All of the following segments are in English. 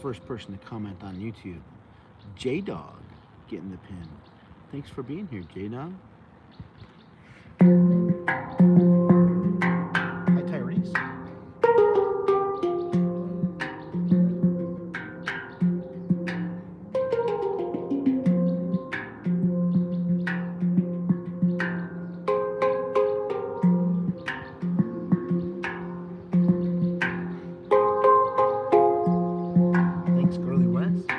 first person to comment on YouTube. J-Dog getting the pin. Thanks for being here, J-Dog. Hi, Tyrese. Thanks, Girly West.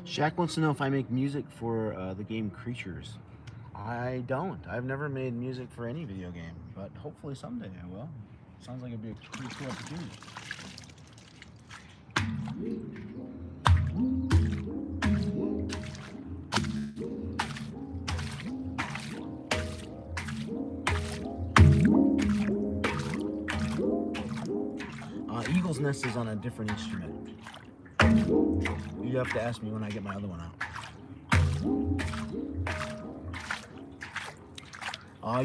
Shaq wants to know if I make music for the game Creatures. I don't. I've never made music for any video game, but hopefully someday I will. Sounds like it'd be a pretty cool opportunity. Eagle's Nest is on a different instrument. You have to ask me when I get my other one out.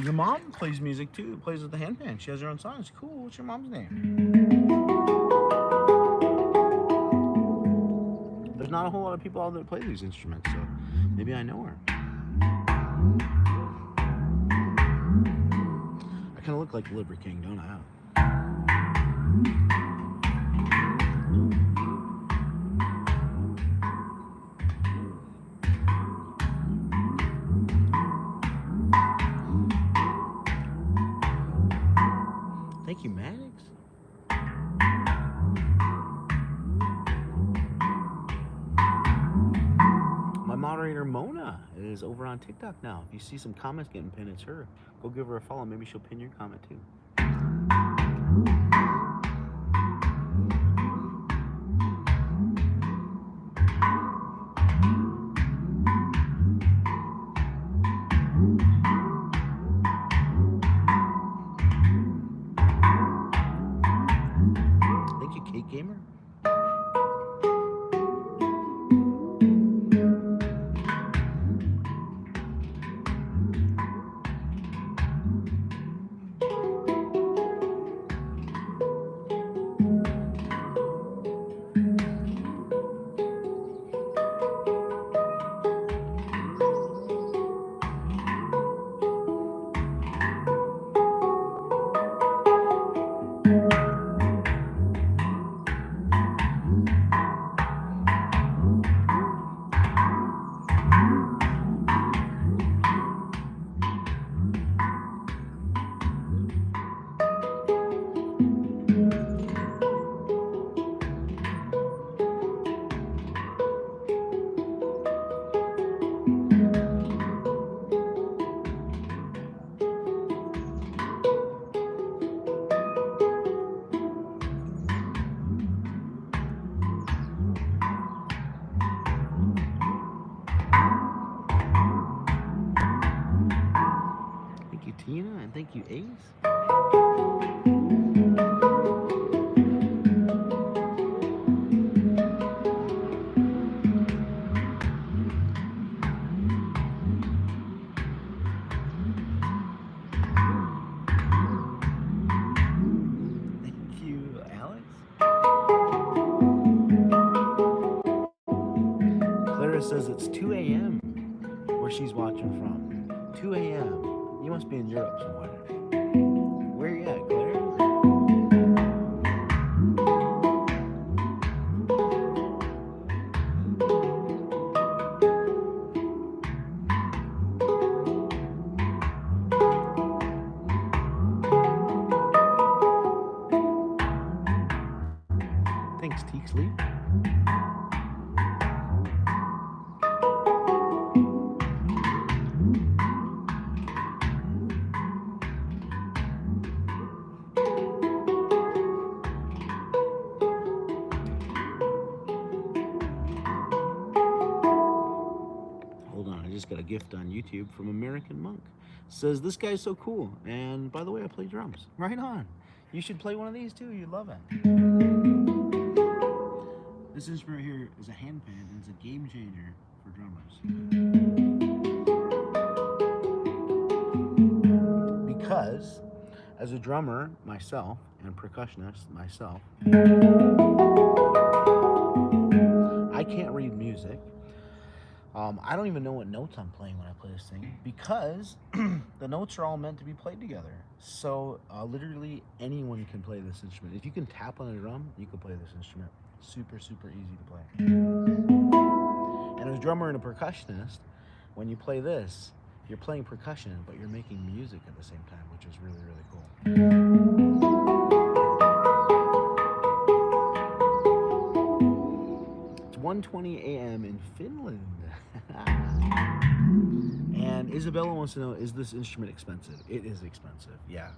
Your mom plays music too, plays with the handpan. She has her own songs. Cool. What's your mom's name? There's not a whole lot of people out there that play these instruments, so maybe I know her. I kind of look like Liber King, don't I? Thank you, Maddox. My moderator, Mona, is over on TikTok now. If you see some comments getting pinned, it's her. Go give her a follow. Maybe she'll pin your comment too. Gamer. Tina, and thank you, Ace. Thank you, Alex. Clara says it's 2 a.m. where she's watching from. 2 a.m. You must be in Europe somewhere. Where are you at, Claire? Thanks, Teak Sleep. Got a gift on YouTube from American Monk. Says this guy's so cool, and by the way, I play drums. Right on. You should play one of these too. You'd love it. This instrument here is a handpan, and it's a game changer for drummers. Because as a drummer myself and percussionist myself, I can't read music. I don't even know what notes I'm playing when I play this thing because the notes are all meant to be played together. So literally anyone can play this instrument. If you can tap on a drum, you can play this instrument. Super, super easy to play. And as a drummer and a percussionist, when you play this, you're playing percussion, but you're making music at the same time, which is really, really cool. It's 1:20 a.m. in Finland. And Isabella wants to know, is this instrument expensive? It is expensive, yeah.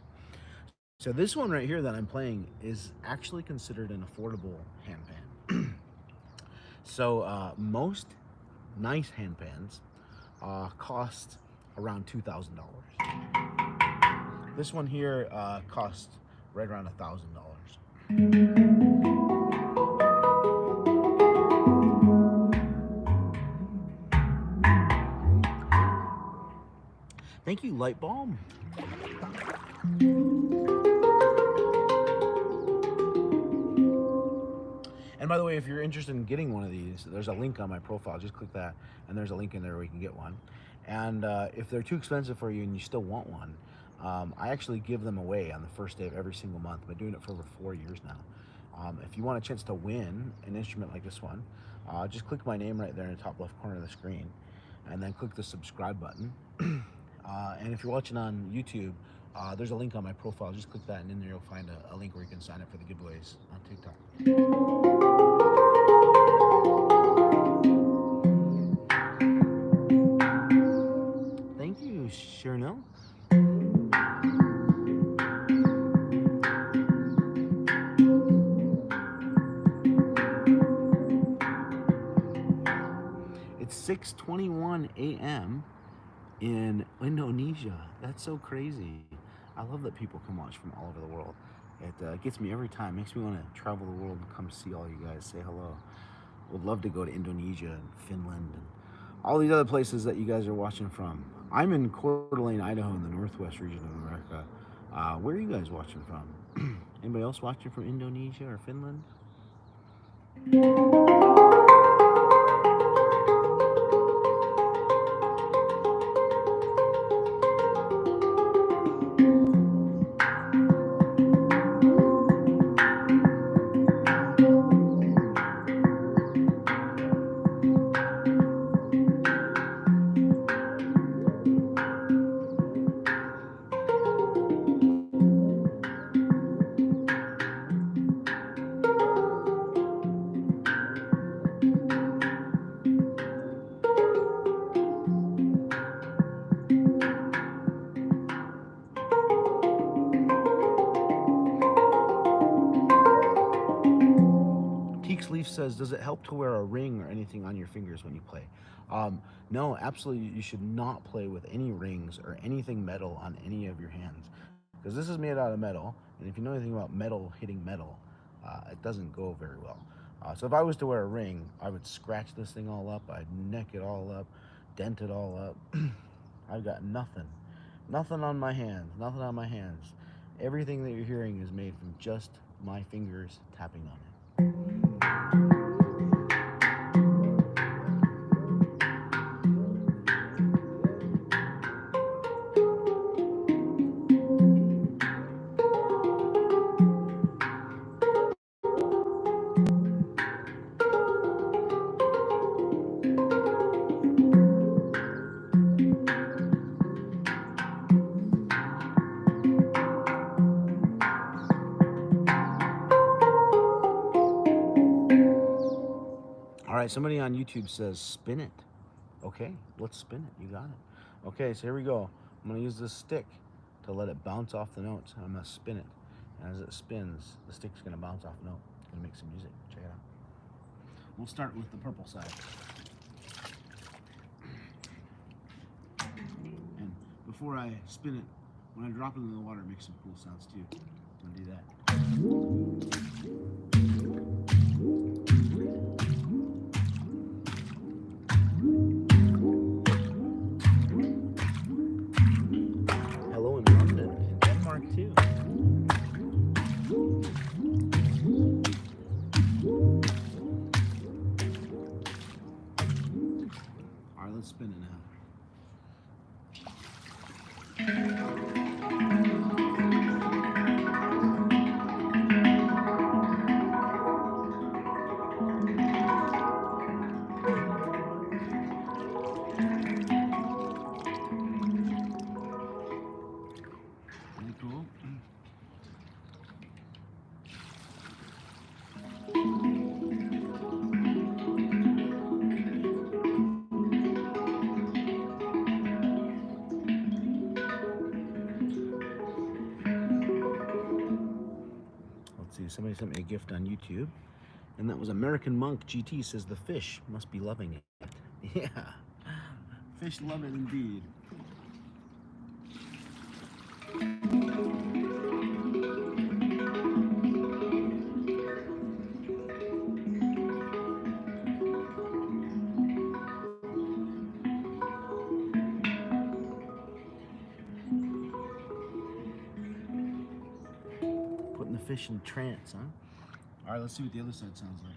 So this one right here that I'm playing is actually considered an affordable handpan. So most nice handpans cost around $2,000. This one here costs right around $1,000. Thank you, Light Bulb. And by the way, if you're interested in getting one of these, there's a link on my profile. Just click that, and there's a link in there where you can get one. And if they're too expensive for you and you still want one, I actually give them away on the first day of every single month. I've been doing it for over 4 years now. If you want a chance to win an instrument like this one, just click my name right there in the top left corner of the screen, and then click the subscribe button. And if you're watching on YouTube, there's a link on my profile. Just click that, and in there you'll find a link where you can sign up for the giveaways on TikTok. Thank you, Cherno. It's 6:21 a.m. in Indonesia. That's so crazy. I love that people come watch from all over the world. It gets me every time. Makes me want to travel the world and come see all you guys, say hello. Would love to go to Indonesia and Finland and all these other places that you guys are watching from. I'm in North Idaho in the northwest region of America. Where are you guys watching from? Anybody else watching from Indonesia or Finland? Leaf says, does it help to wear a ring or anything on your fingers when you play? No, absolutely. You should not play with any rings or anything metal on any of your hands, because this is made out of metal, and if you know anything about metal hitting metal, it doesn't go very well. So if I was to wear a ring, I would scratch this thing all up, I'd neck it all up, dent it all up. I've got nothing on my hands, nothing on my hands. Everything that you're hearing is made from just my fingers tapping on it. All right, somebody on YouTube says spin it. Okay, let's spin it. You got it. Okay, so here we go. I'm gonna use this stick to let it bounce off the notes. I'm gonna spin it. And as it spins, the stick's gonna bounce off the note. It's gonna make some music. Check it out. We'll start with the purple side. And before I spin it, when I drop it in the water, it makes some cool sounds too. I'm gonna do that. Hello in London, in Denmark too. All right, let's spin it now. Cool. Somebody sent me a gift on YouTube, and that was American Monk GT. Says the fish must be loving it. Yeah, fish love it indeed. Putting the fish in trance, huh? All right, let's see what the other side sounds like.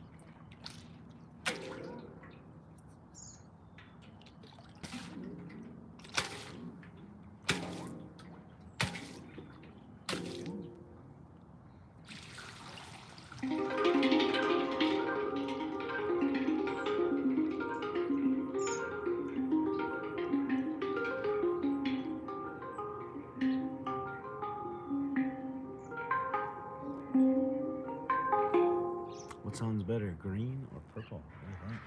What sounds better, green or purple? What do you think?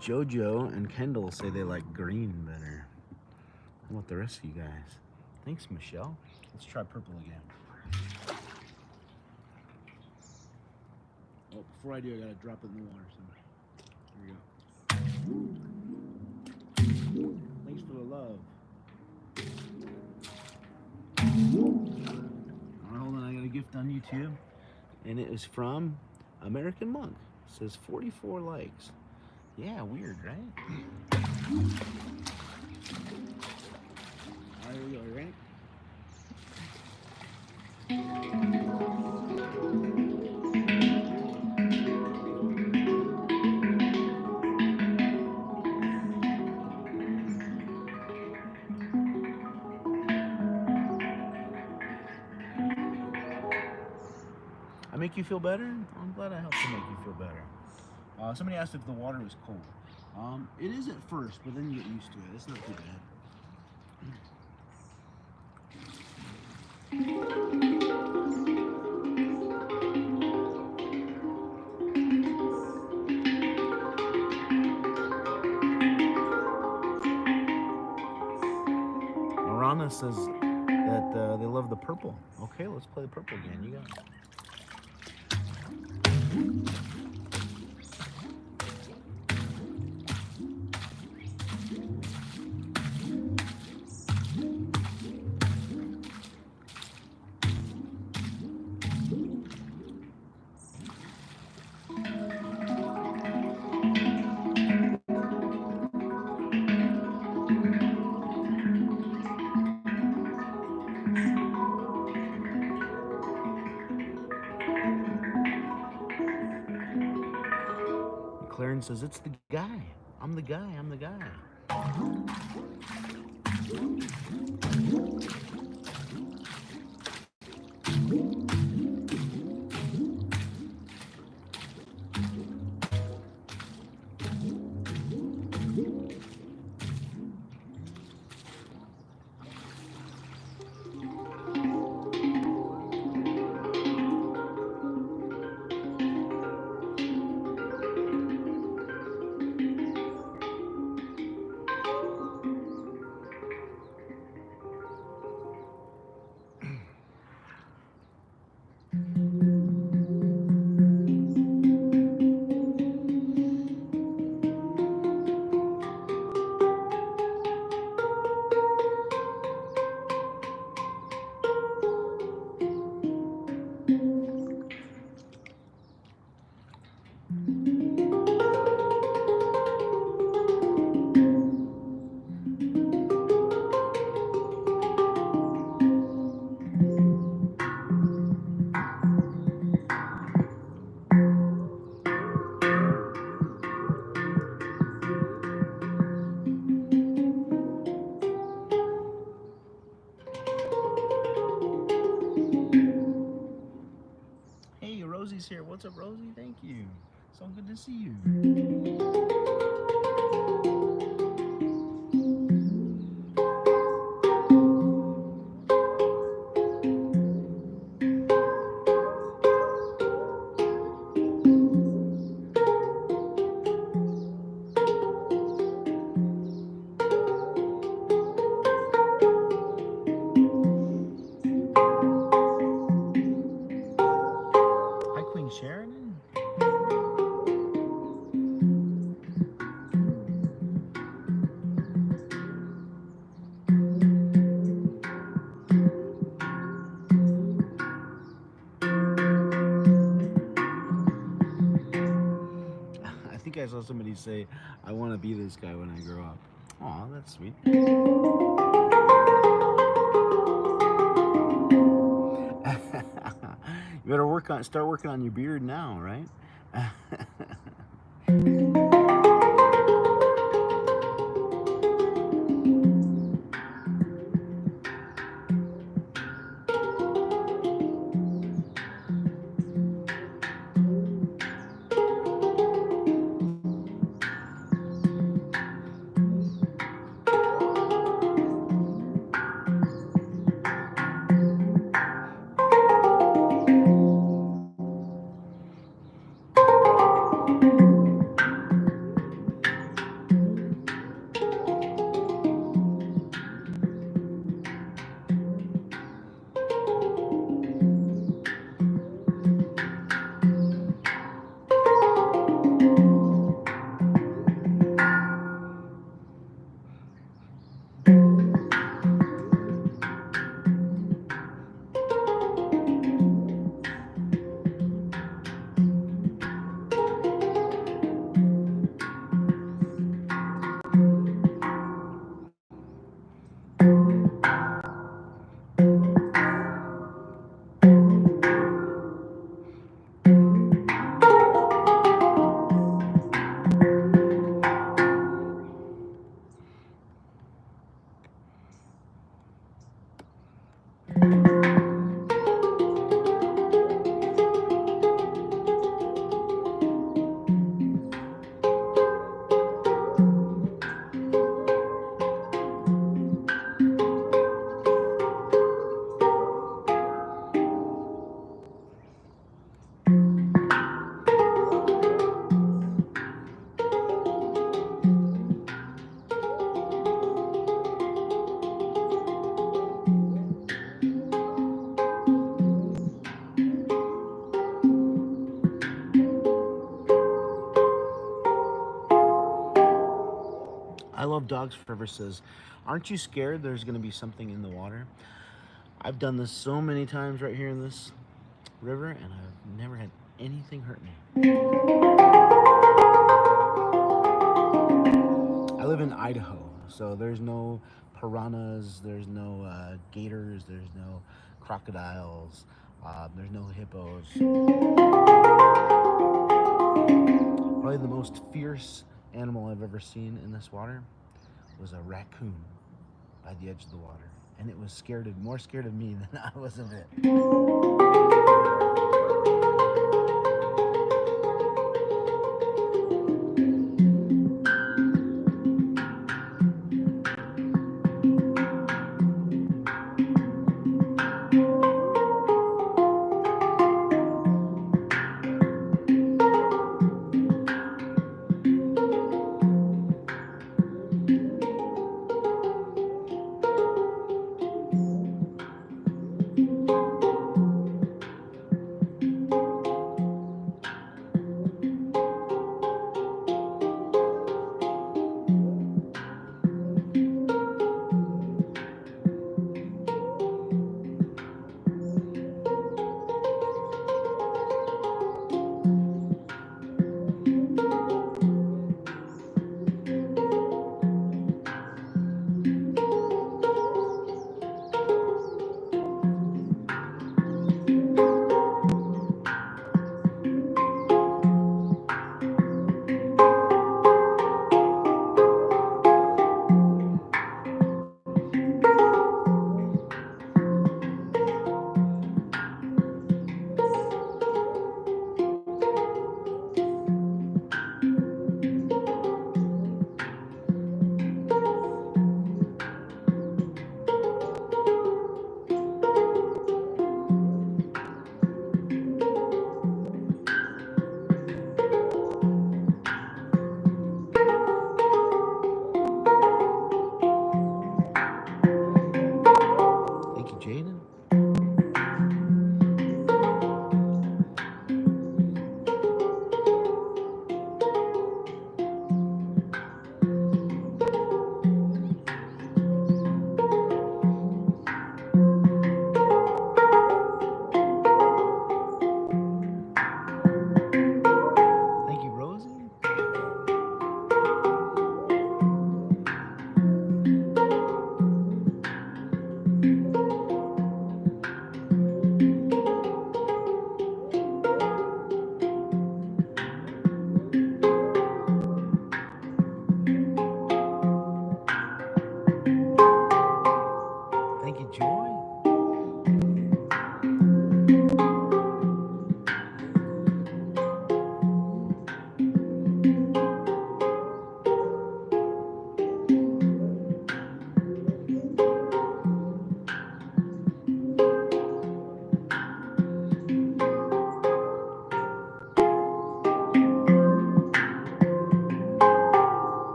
Jojo and Kendall say they like green better. How about the rest of you guys? Thanks, Michelle. Let's try purple again. Oh, before I do, I gotta drop it in the water. So here we go. Thanks for the love. Alright, hold on. I got a gift on YouTube, and it is from American Monk. It says 44 likes. Yeah, weird, right? All right, here we go, right? I make you feel better? I'm glad I helped to make you feel better. Somebody asked if the water was cold. It is at first, but then you get used to it. It's not too bad. Marana says that they love the purple. Okay, let's play the purple again. You got it. Clarence says, it's the guy. I'm the guy. I'm the guy. Rosie's here. What's up, Rosie? Thank you. So good to see you. saw somebody say, "I want to be this guy when I grow up." Aw, that's sweet. You better start working on your beard now, right? I love dogs forever says, "Aren't you scared there's going to be something in the water?" I've done this so many times right here in this river, and I've never had anything hurt me. I live in Idaho, so there's no piranhas, there's no gators, there's no crocodiles, there's no hippos. Probably the most fierce animal I've ever seen in this water was a raccoon by the edge of the water, and it was more scared of me than I was of it.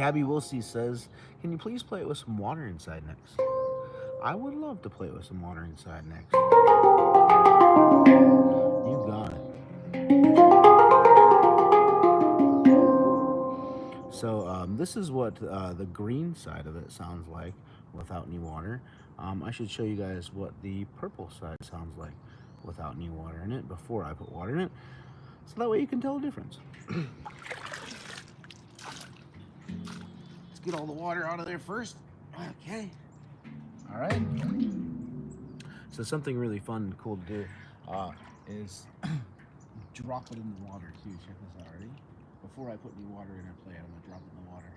Gabby Wilsey says, "Can you please play it with some water inside next?" I would love to play it with some water inside next. You got it. So this is what the green side of it sounds like without any water. I should show you guys what the purple side sounds like without any water in it before I put water in it. So that way you can tell the difference. Let's get all the water out of there first. Okay. All right. So something really fun and cool to do is drop it in the water too. Check this out. Ready? Before I put any water in or play it, I'm gonna drop it in the water.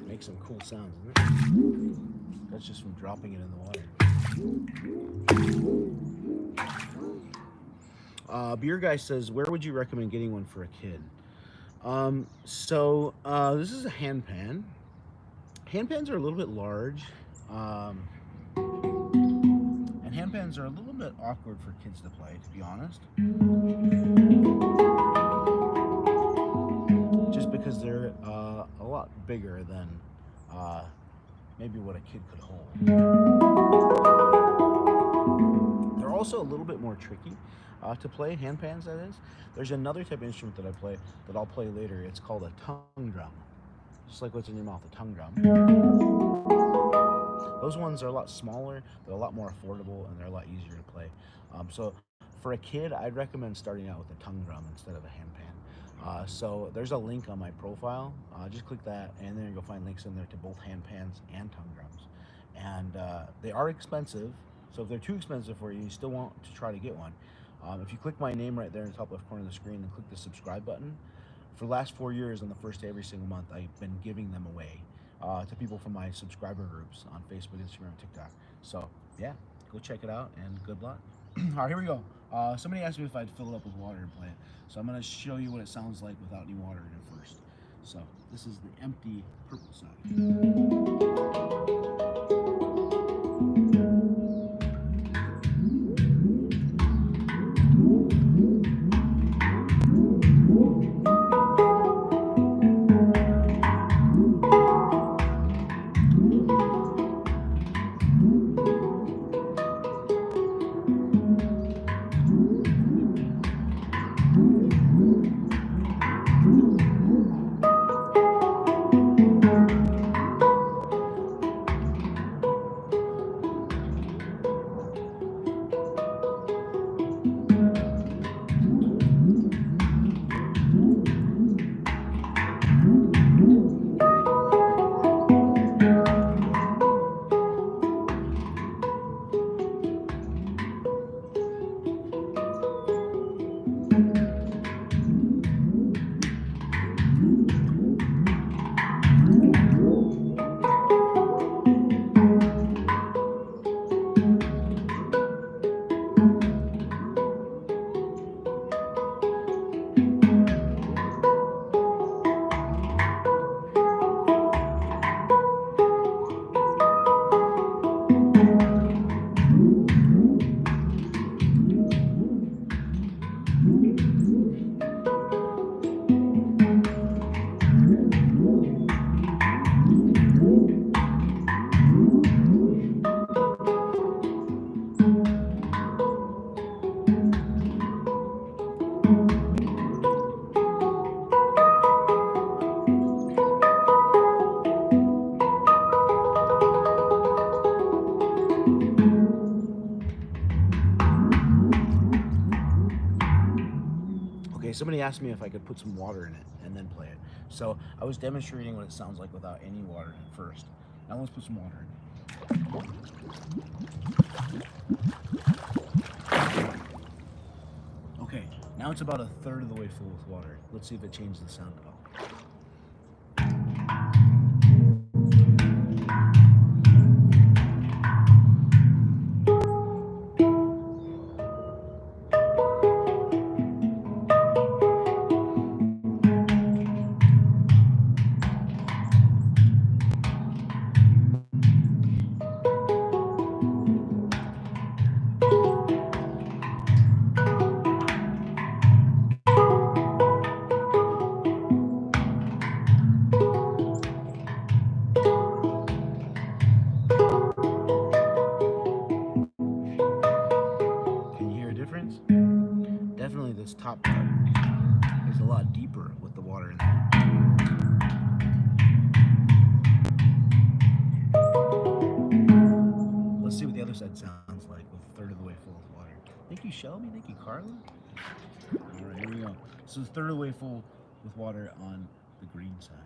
Make some cool sounds, isn't it? That's just from dropping it in the water. Beer Guy says, where would you recommend getting one for a kid? This is a handpan. Handpans are a little bit large. And handpans are a little bit awkward for kids to play, to be honest. Just because they're a lot bigger than maybe what a kid could hold. They're also a little bit more tricky to play, handpans that is. There's another type of instrument that I play that I'll play later. It's called a tongue drum. Just like what's in your mouth, a tongue drum. Those ones are a lot smaller, they're a lot more affordable, and they're a lot easier to play. So for a kid, I'd recommend starting out with a tongue drum instead of a handpan. So there's a link on my profile. Just click that, and then you'll find links in there to both handpans and tongue drums. And they are expensive, so if they're too expensive for you, you still want to try to get one. If you click my name right there in the top left corner of the screen and click the subscribe button, for the last 4 years on the first day every single month, I've been giving them away to people from my subscriber groups on Facebook, Instagram, and TikTok. So yeah, go check it out and good luck. All right, here we go. Somebody asked me if I'd fill it up with water and play it. So I'm gonna show you what it sounds like without any water in it first. So this is the empty purple side. Somebody asked me if I could put some water in it and then play it. So I was demonstrating what it sounds like without any water in it first. Now let's put some water in it. Okay, now it's about a third of the way full with water. Let's see if it changes the sound at all. is a lot deeper with the water in there. Let's see what the other side sounds like with a third of the way full with water. Thank you, Shelby. Thank you, Carla. All right, here we go. So it's a third of the way full with water on the green side.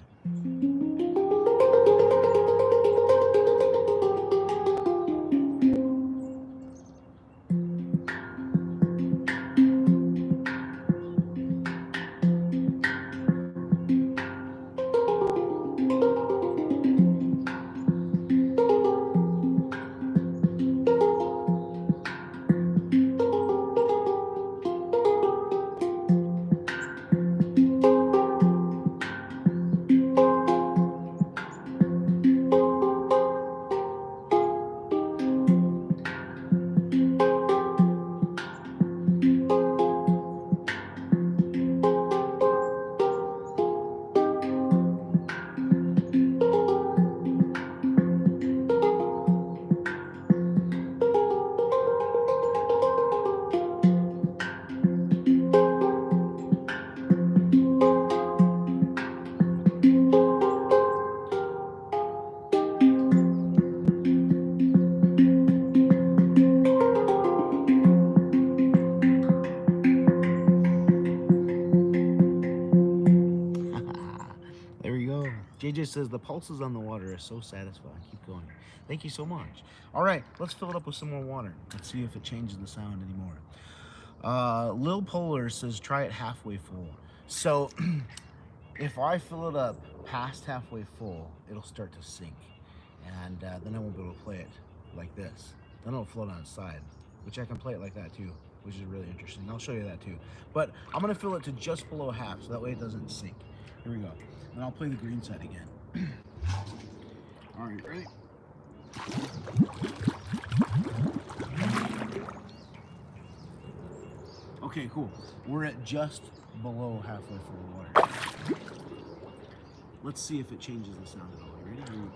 JJ says the pulses on the water are so satisfying. Keep going. Thank you so much. All right, let's fill it up with some more water. Let's see if it changes the sound anymore. Lil Polar says try it halfway full. So if I fill it up past halfway full, it'll start to sink. And then I won't be able to play it like this. Then it'll float on its side, which I can play it like that too, which is really interesting. I'll show you that too. But I'm gonna fill it to just below half, so that way it doesn't sink. Here we go. And I'll play the green side again. All right, ready? Okay, cool. We're at just below halfway full of water. Let's see if it changes the sound at all. You ready? Here we go.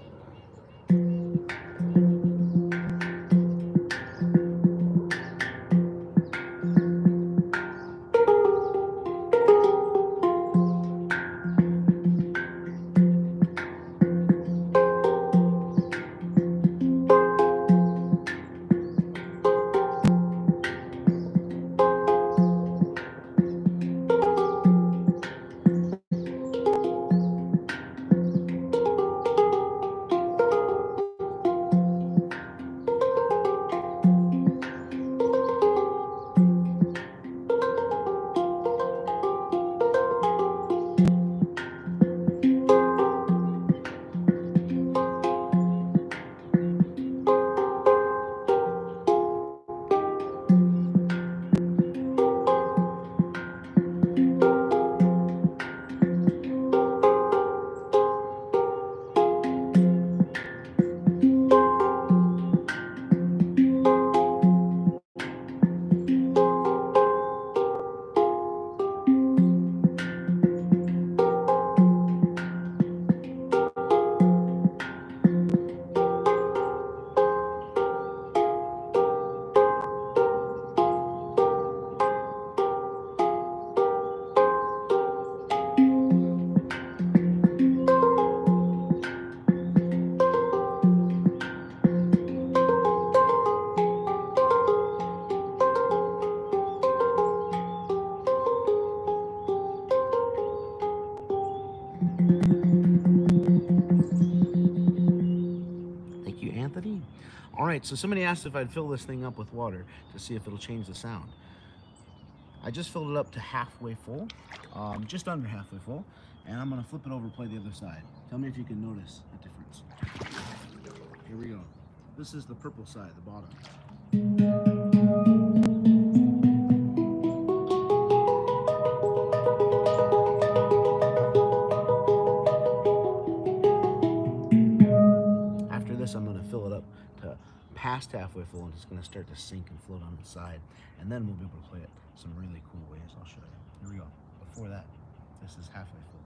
All right, so somebody asked if I'd fill this thing up with water to see if it'll change the sound. I just filled it up to halfway full, just under halfway full, and I'm gonna flip it over and play the other side. Tell me if you can notice a difference. Here we go. This is the purple side, the bottom. After this, I'm gonna fill it up to past halfway full, and it's going to start to sink and float on its side, and then we'll be able to play it some really cool ways. I'll show you. Here we go. Before that, this is halfway full.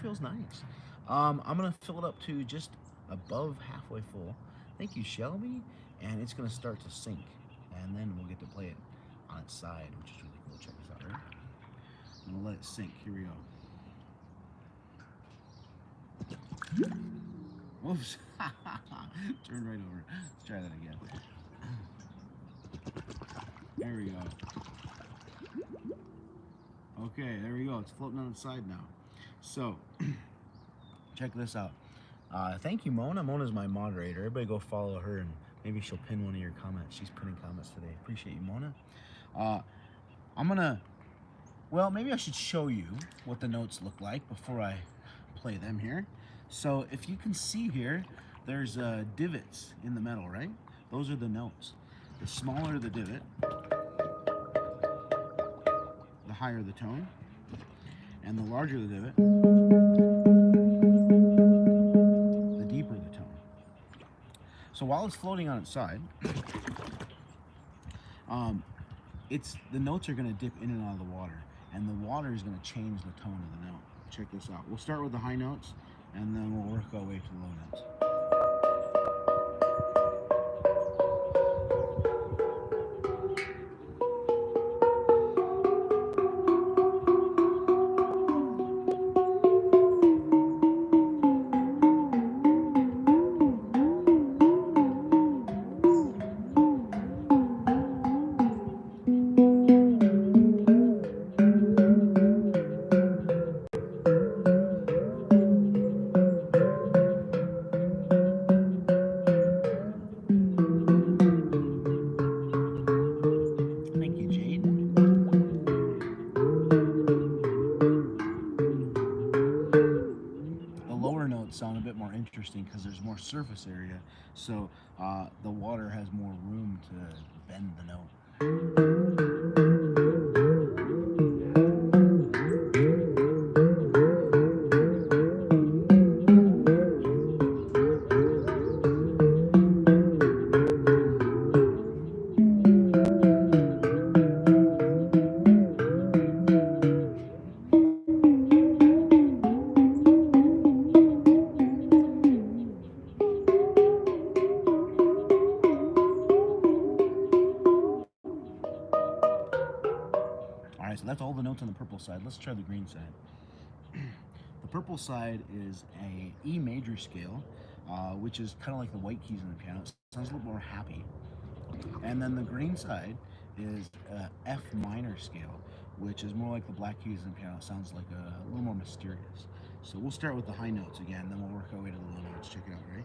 feels nice. I'm gonna fill it up to just above halfway full. Thank you, Shelby. And it's gonna start to sink, and then we'll get to play it on its side, which is really cool. Check this out, right? I'm gonna let it sink. Here we go. Whoops. Turn right over. Let's try that again. There we go. Okay, there we go. It's floating on its side now. So, check this out. Thank you, Mona. Mona's my moderator. Everybody go follow her, and maybe she'll pin one of your comments. She's pinning comments today. Appreciate you, Mona. I'm gonna, well, maybe I should show you what the notes look like before I play them here. So if you can see here, there's divots in the metal, right? Those are the notes. The smaller the divot, the higher the tone, and the larger the divot, the deeper the tone. So while it's floating on its side, the notes are going to dip in and out of the water, and the water is going to change the tone of the note. Check this out. We'll start with the high notes, and then we'll work our way to the low notes. Sound a bit more interesting because there's more surface area, so the water has more room to bend the note. So that's all the notes on the purple side. Let's try the green side. The purple side is a E major scale, which is kind of like the white keys in the piano. It sounds a little more happy. And then the green side is a F minor scale, which is more like the black keys in the piano. It sounds like a little more mysterious. So we'll start with the high notes again, then we'll work our way to the low notes. Check it out, right?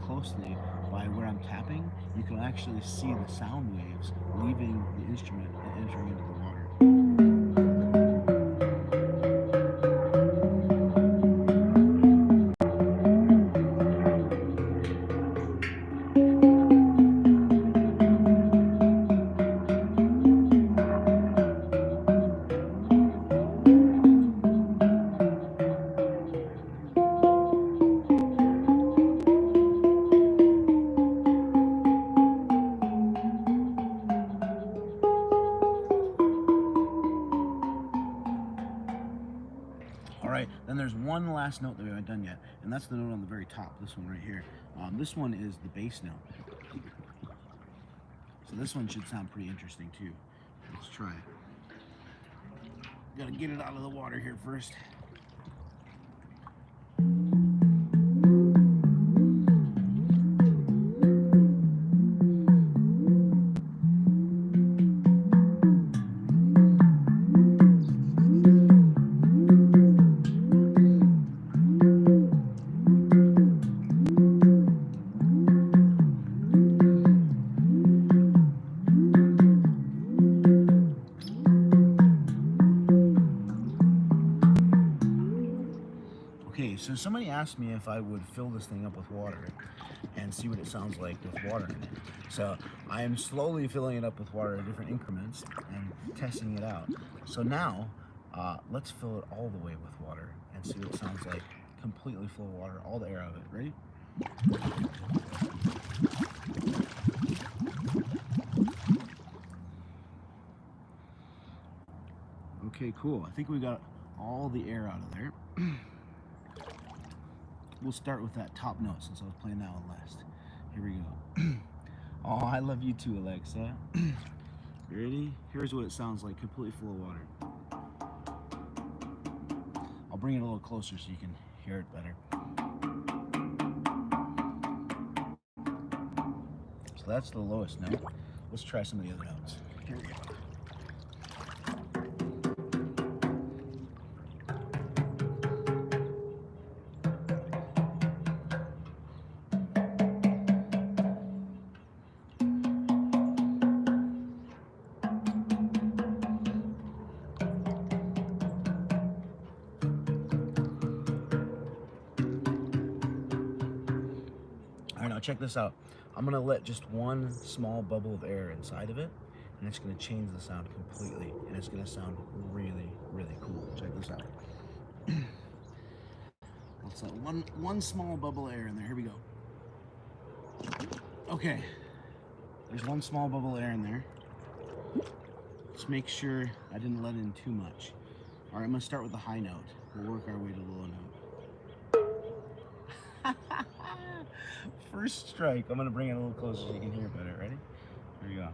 Closely by where I'm tapping, you can actually see the sound waves leaving the instrument and entering into the water. Then there's one last note that we haven't done yet, and that's the note on the very top, this one right here. This one is the bass note. So this one should sound pretty interesting too. Let's try it. Gotta get it out of the water here first. Okay, so somebody asked me if I would fill this thing up with water and see what it sounds like with water in it. So I am slowly filling it up with water at different increments and testing it out. So now, let's fill it all the way with water and see what it sounds like completely full of water, all the air out of it. Ready? Okay, cool. I think we got all the air out of there. We'll start with that top note since I was playing that one last. Here we go. Oh, I love you too, Alexa. You ready? Here's what it sounds like, completely full of water. I'll bring it a little closer so you can hear it better. So that's the lowest note. Let's try some of the other notes. Here we go. Now check this out. I'm gonna let just one small bubble of air inside of it, and it's gonna change the sound completely, and it's gonna sound really, really cool. Check this out. Let's let one small bubble of air in there. Here we go. Okay, there's one small bubble of air in there. Let's make sure I didn't let in too much. All right, I'm gonna start with the high note. We'll work our way to the low note. First strike. I'm gonna bring it a little closer so you can hear it better. Ready? Here we go.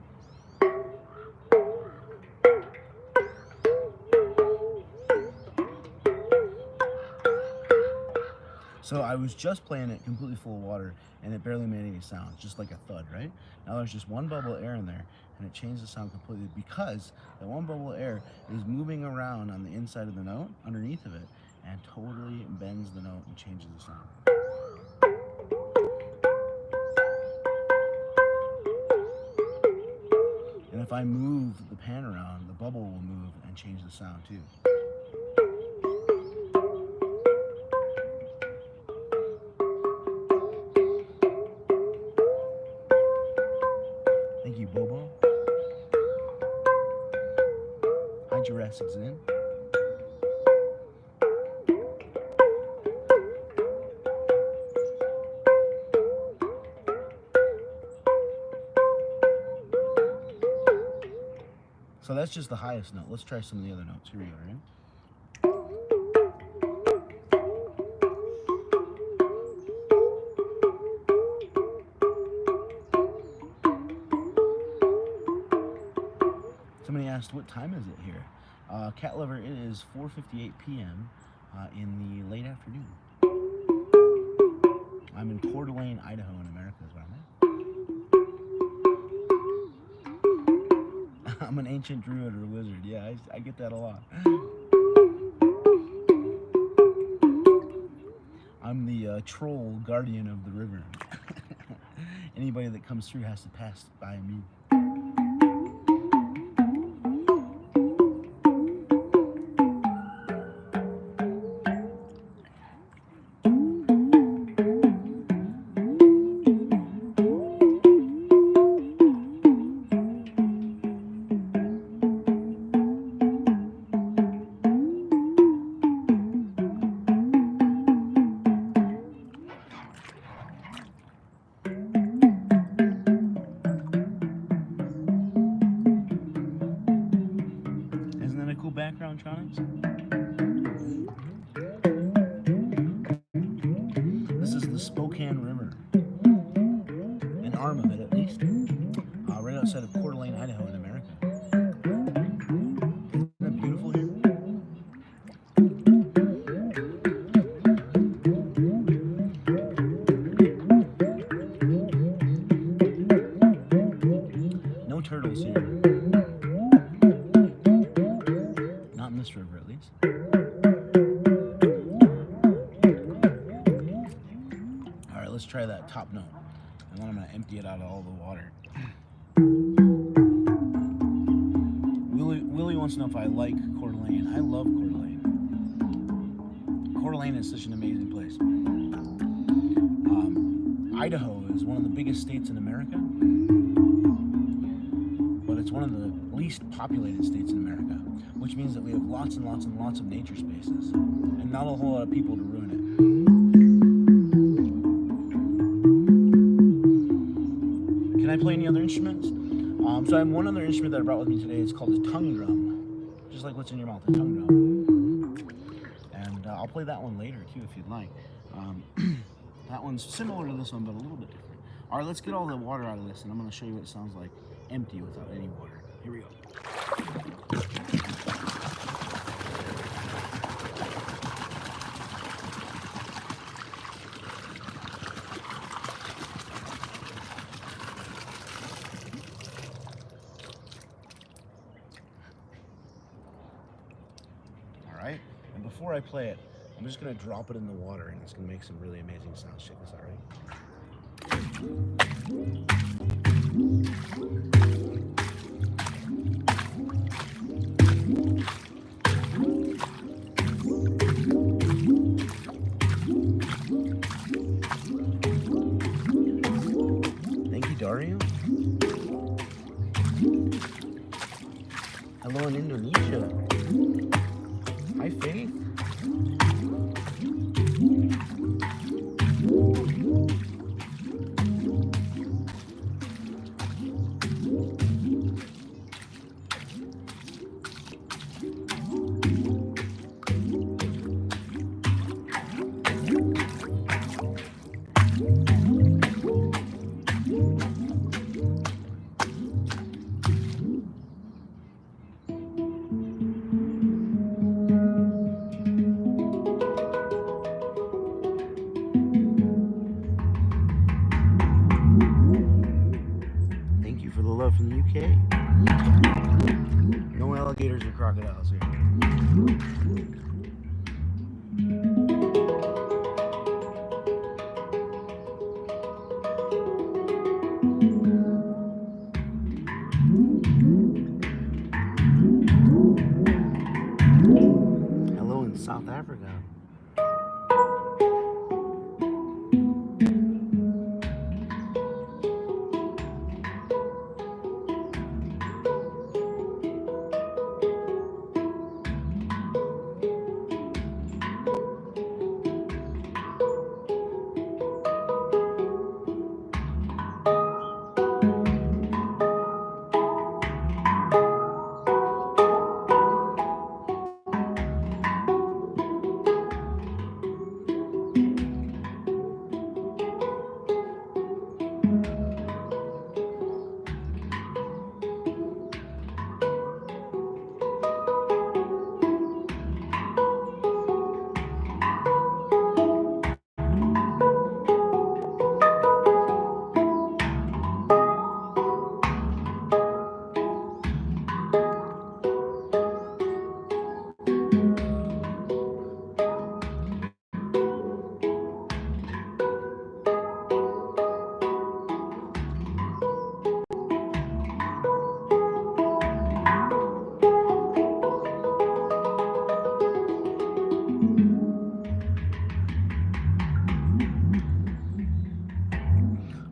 So I was just playing it completely full of water and it barely made any sound, just like a thud, right? Now there's just one bubble of air in there and it changed the sound completely because that one bubble of air is moving around on the inside of the note, underneath of it, and totally bends the note and changes the sound. And if I move the pan around, the bubble will move and change the sound too. Thank you, Bobo. Hi, Jurassic Zen. So that's just the highest note. Let's try some of the other notes. Here we go, right? Somebody asked, what time is it here? Cat Lover, it is 4:58 p.m. In the late afternoon. I'm in Coeur d'Alene, Idaho in America is where I'm at. I'm an ancient druid or wizard. Yeah, I get that a lot. I'm the troll guardian of the river. Anybody that comes through has to pass by me. Background tronics. This is the Spokane River, an arm of it at least, right outside of Coeur d'Alene, Idaho in America. Isn't that beautiful here? No turtles here. This river at least. All right, let's try that top note, and then I'm going to empty it out of all the water. Willie wants to know if I like Coeur d'Alene. I love Coeur d'Alene. Coeur d'Alene is such an amazing place. place. Idaho is one of the biggest states in America, but it's one of the least populated states in America, which means that we have lots and lots and lots of nature spaces, and not a whole lot of people to ruin it. Can I play any other instruments? So I have one other instrument that I brought with me today. It's called a tongue drum, just like what's in your mouth, a tongue drum. And I'll play that one later too if you'd like. That one's similar to this one, but a little bit different. All right, let's get all the water out of this, and I'm going to show you what it sounds like empty without any water. Here we go. All right, and before I play it, I'm just going to drop it in the water, and it's going to make some really amazing sounds. Check this out, right? Thank you, Dario. Hello in Indonesia. Hi, Faith. From the UK. No alligators or crocodiles here. Hello in South Africa.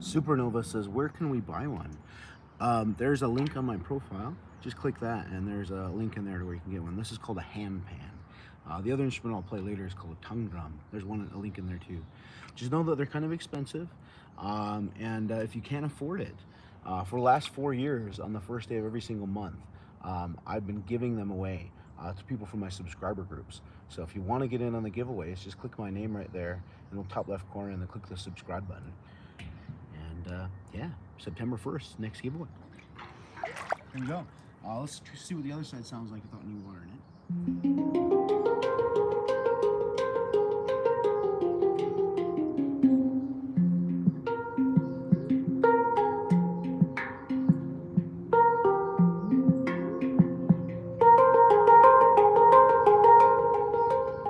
Supernova says, where can we buy one? There's a link on my profile. Just click that, and there's a link in there to where you can get one. This is called a handpan. The other instrument I'll play later is called a tongue drum. There's a link in there too. Just know that they're kind of expensive, and if you can't afford it, for the last 4 years, on the first day of every single month, I've been giving them away to people from my subscriber groups. So if you want to get in on the giveaways, just click my name right there in the top left corner, and then click the subscribe button. And yeah, September 1st, next giveaway. Here we go. Let's see what the other side sounds like without any water in it.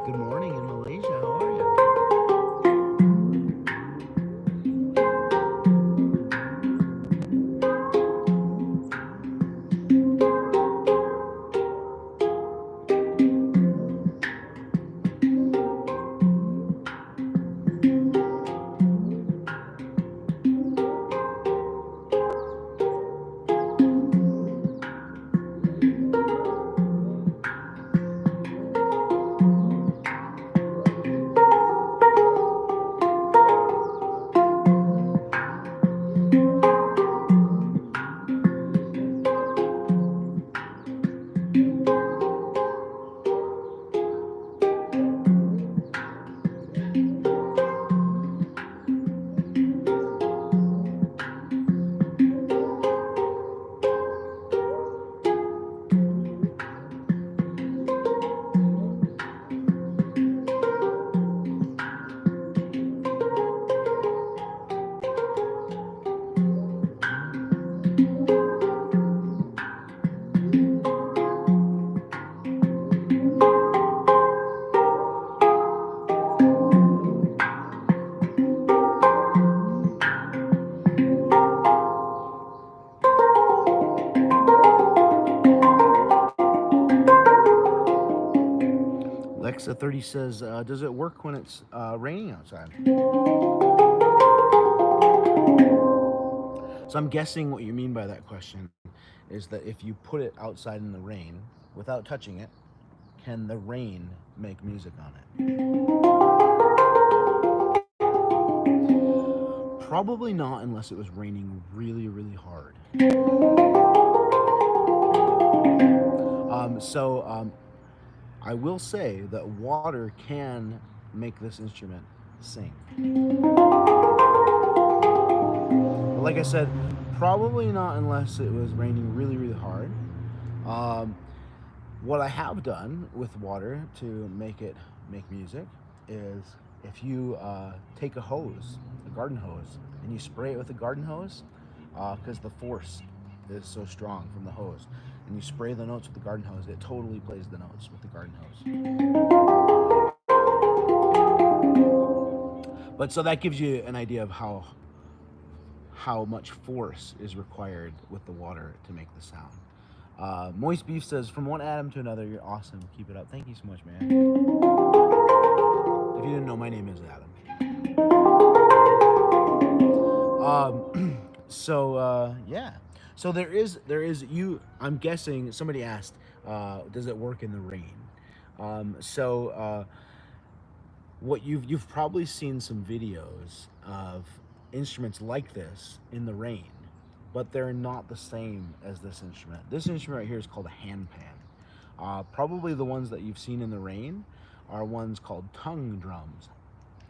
Good morning in Malaysia. How are you? Alexa30 says, does it work when it's raining outside? So I'm guessing what you mean by that question is that if you put it outside in the rain without touching it, can the rain make music on it? Probably not unless it was raining really, really hard. I will say that water can make this instrument sing. But like I said, probably not unless it was raining really, really hard. What I have done with water to make it make music is if you take a hose, a garden hose, and you spray it with a garden hose, because the force is so strong from the hose, and you spray the notes with the garden hose, it totally plays the notes with the garden hose. But so that gives you an idea of how much force is required with the water to make the sound. Moist Beef says, from one atom to another, you're awesome. Keep it up. Thank you so much, man. If you didn't know, my name is Adam. Yeah. So there is you. I'm guessing somebody asked, does it work in the rain? What you've probably seen some videos of instruments like this in the rain, but they're not the same as this instrument. This instrument right here is called a handpan. Probably the ones that you've seen in the rain are ones called tongue drums,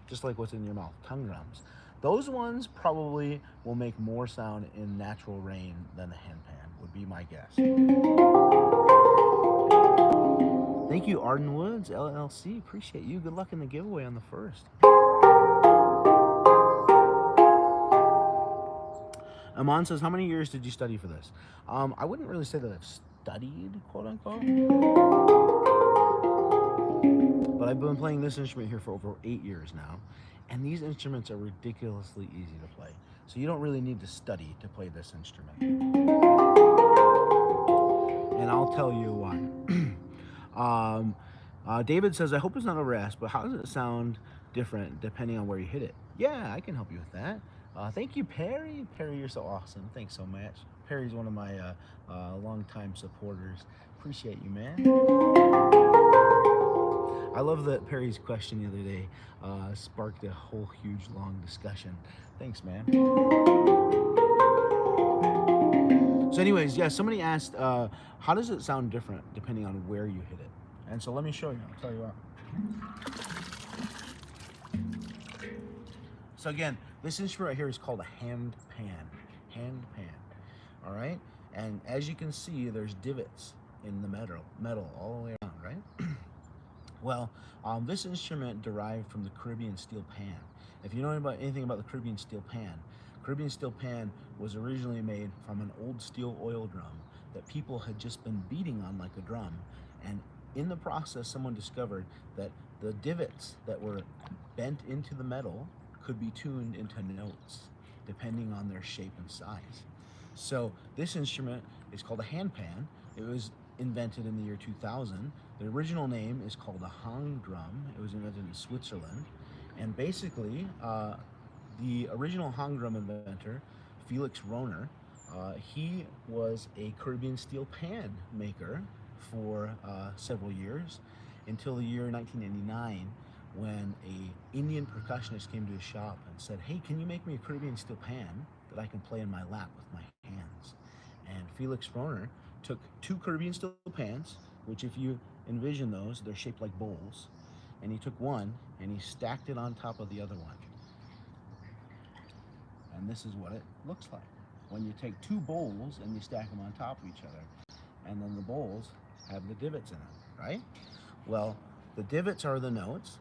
just like what's in your mouth, tongue drums. Those ones probably will make more sound in natural rain than the handpan, would be my guess. Thank you, Arden Woods, LLC. Appreciate you. Good luck in the giveaway on the first. Amon says, how many years did you study for this? I wouldn't really say that I've studied, quote unquote. But I've been playing this instrument here for over 8 years now. And these instruments are ridiculously easy to play. So you don't really need to study to play this instrument. And I'll tell you why. David says, I hope it's not over-asked, but how does it sound different depending on where you hit it? Yeah, I can help you with that. Thank you, Perry. Perry, you're so awesome. Thanks so much. Perry's one of my longtime supporters. Appreciate you, man. I love that Perry's question the other day sparked a whole huge long discussion. Thanks, man. So anyways, yeah, somebody asked, how does it sound different depending on where you hit it? And so let me show you. I'll tell you what. So again, this instrument right here is called a handpan. Handpan. All right? And as you can see, there's divots in the metal all the way around, right? Well, this instrument derived from the Caribbean steel pan. If you know anything about the Caribbean steel pan was originally made from an old steel oil drum that people had just been beating on like a drum. And in the process, someone discovered that the divots that were bent into the metal could be tuned into notes depending on their shape and size. So this instrument is called a handpan. It was invented in the year 2000. The original name is called a hang drum. It was invented in Switzerland. And basically, the original hang drum inventor, Felix Rohner, he was a Caribbean steel pan maker for several years until the year 1989, when a Indian percussionist came to his shop and said, hey, can you make me a Caribbean steel pan that I can play in my lap with my hands? And Felix Rohner took 2 Caribbean steel pans, which if you envision those, they're shaped like bowls, and he took one and he stacked it on top of the other one. And this is what it looks like when you take 2 bowls and you stack them on top of each other, and then the bowls have the divots in them, right? Well, the divots are the notes.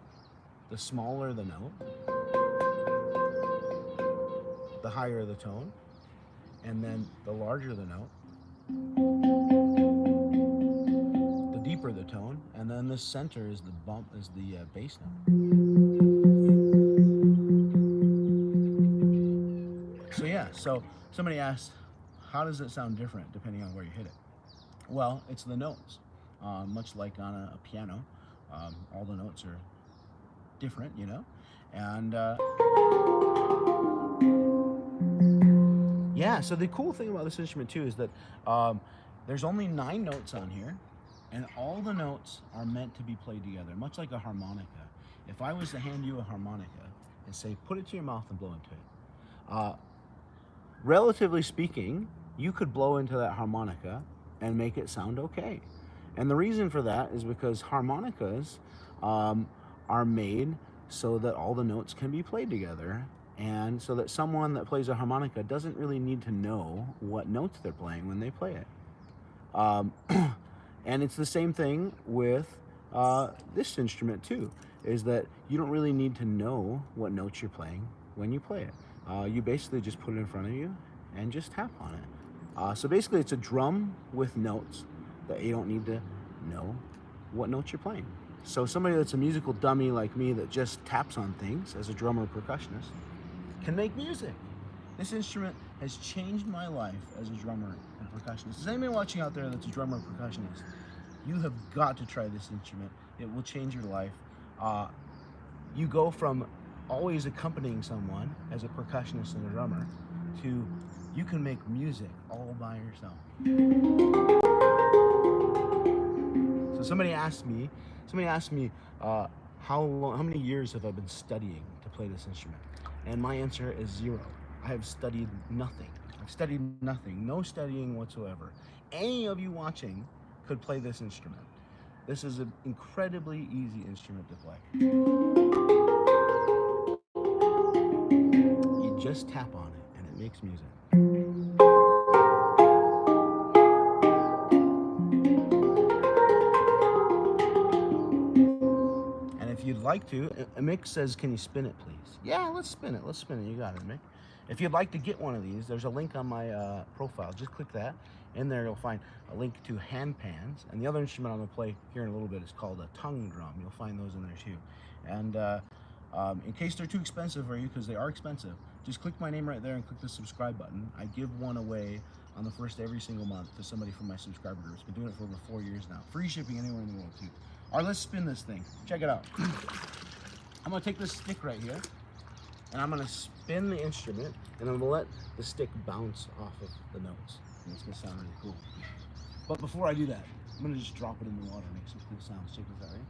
The smaller the note, the higher the tone, and then the larger the note, the deeper the tone, and then the center is the bass note. So yeah, so somebody asked, how does it sound different depending on where you hit it? Well, it's the notes. Much like on a piano, All the notes are different, you know, and yeah. So the cool thing about this instrument too is that there's only 9 notes on here, and all the notes are meant to be played together, much like a harmonica. If I was to hand you a harmonica and say, put it to your mouth and blow into it, relatively speaking, you could blow into that harmonica and make it sound okay. And the reason for that is because harmonicas are made so that all the notes can be played together, and so that someone that plays a harmonica doesn't really need to know what notes they're playing when they play it. And it's the same thing with this instrument too, is that you don't really need to know what notes you're playing when you play it. You basically just put it in front of you and just tap on it. So basically it's a drum with notes that you don't need to know what notes you're playing. So somebody that's a musical dummy like me that just taps on things as a drummer or percussionist can make music. This instrument has changed my life as a drummer and percussionist. Is anybody watching out there that's a drummer or percussionist? You have got to try this instrument. It will change your life. You go from always accompanying someone as a percussionist and a drummer to you can make music all by yourself. So somebody asked me, how many years have I been studying to play this instrument? And my answer is 0. I have studied nothing. I've studied nothing, no studying whatsoever. Any of you watching could play this instrument. This is an incredibly easy instrument to play. You just tap on it and it makes music. And if you'd like to, Mick says, can you spin it please? Yeah, let's spin it. Let's spin it. You got it, Mick. If you'd like to get one of these, there's a link on my profile. Just click that. In there, you'll find a link to handpans. And the other instrument I'm going to play here in a little bit is called a tongue drum. You'll find those in there too. And in case they're too expensive for you, because they are expensive, just click my name right there and click the subscribe button. I give one away on the first every single month to somebody from my subscriber group. Been doing it for over 4 years now. Free shipping anywhere in the world too. All right, let's spin this thing. Check it out. I'm going to take this stick right here, and I'm going to spin the instrument, and I'm going to let the stick bounce off of the notes. And it's going to sound really cool. But before I do that, I'm going to just drop it in the water and make some cool sounds. Check this out, right?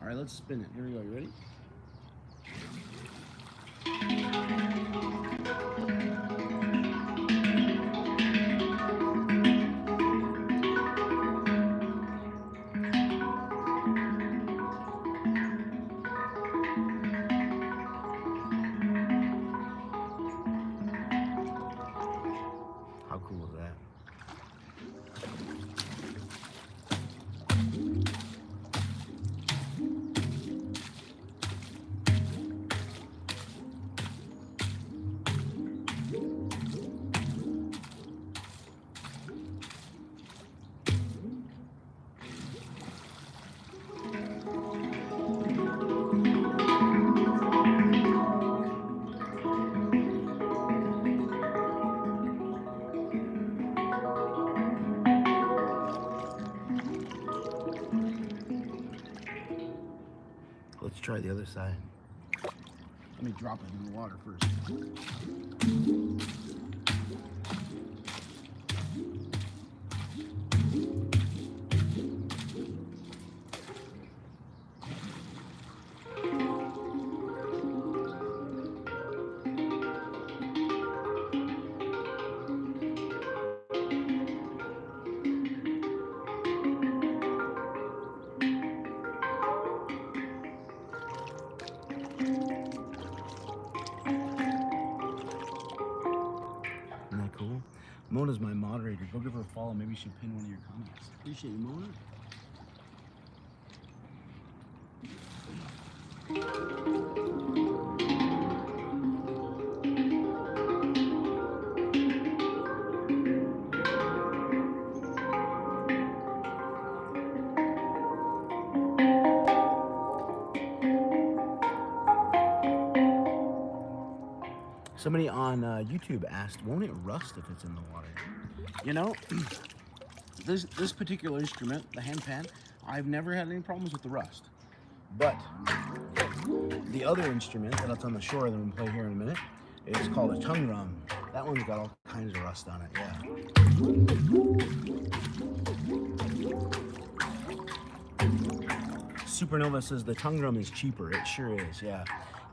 All right, let's spin it. Here we go. You ready? How cool is that? Let's try the other side. Let me drop it in the water first. Isn't that cool? Mona's my moderator. Go give her a follow. Maybe you should pin one of your comments. Appreciate you, Mona. Somebody on YouTube asked, won't it rust if it's in the water? You know, this particular instrument, the handpan, I've never had any problems with the rust. But the other instrument that's on the shore that I'm going to play here in a minute is called a tongue drum. That one's got all kinds of rust on it, yeah. Supernova says the tongue drum is cheaper. It sure is, yeah.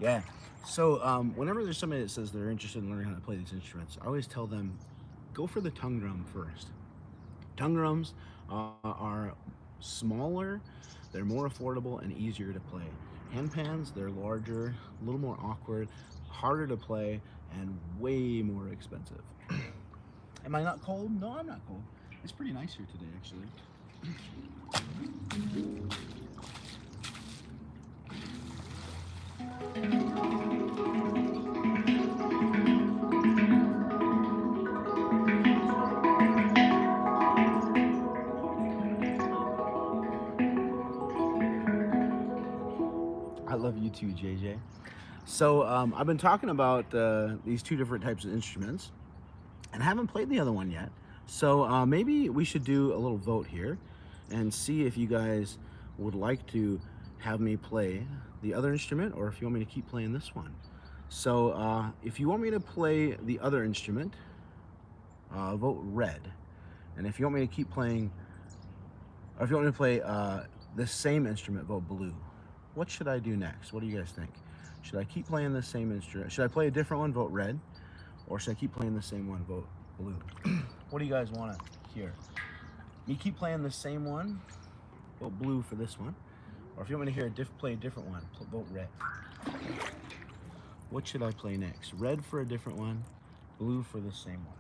Yeah. So whenever there's somebody that says they're interested in learning how to play these instruments, I always tell them, go for the tongue drum first. Tongue drums are smaller, they're more affordable and easier to play. Handpans, they're larger, a little more awkward, harder to play, and way more expensive. Am I not cold? No, I'm not cold. It's pretty nice here today, actually. I love you too, JJ. So I've been talking about these two different types of instruments and haven't played the other one yet. So maybe we should do a little vote here and see if you guys would like to have me play the other instrument or if you want me to keep playing this one. So if you want me to play the other instrument, vote red. And if you want me to keep playing, or if you want me to play the same instrument, vote blue. What should I do next? What do you guys think? Should I keep playing the same instrument? Should I play a different one, vote red? Or should I keep playing the same one, vote blue? What do you guys want to hear? Me keep playing the same one, vote blue for this one. Or if you want me to hear play a different one, vote red. What should I play next? Red for a different one, blue for the same one.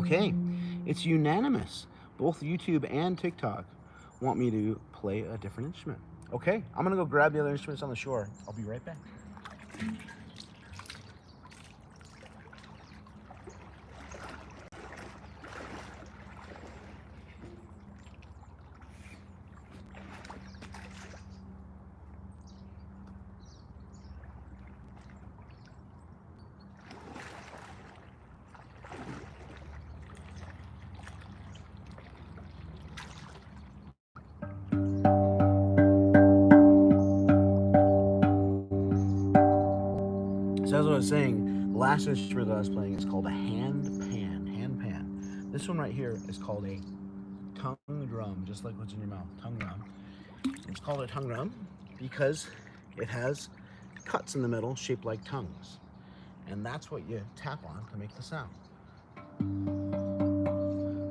Okay, it's unanimous. Both YouTube and TikTok want me to play a different instrument. Okay, I'm gonna go grab the other instruments on the shore. I'll be right back. So as I was saying, the last instrument that I was playing is called a handpan. Handpan. This one right here is called a tongue drum, just like what's in your mouth, tongue drum. It's called a tongue drum because it has cuts in the middle shaped like tongues. And that's what you tap on to make the sound.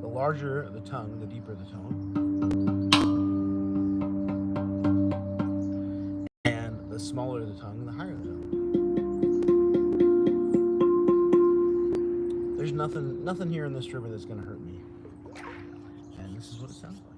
The larger the tongue, the deeper the tone. And the smaller the tongue, the higher the tone. There's nothing here in this river that's gonna hurt me. And this is what it sounds like.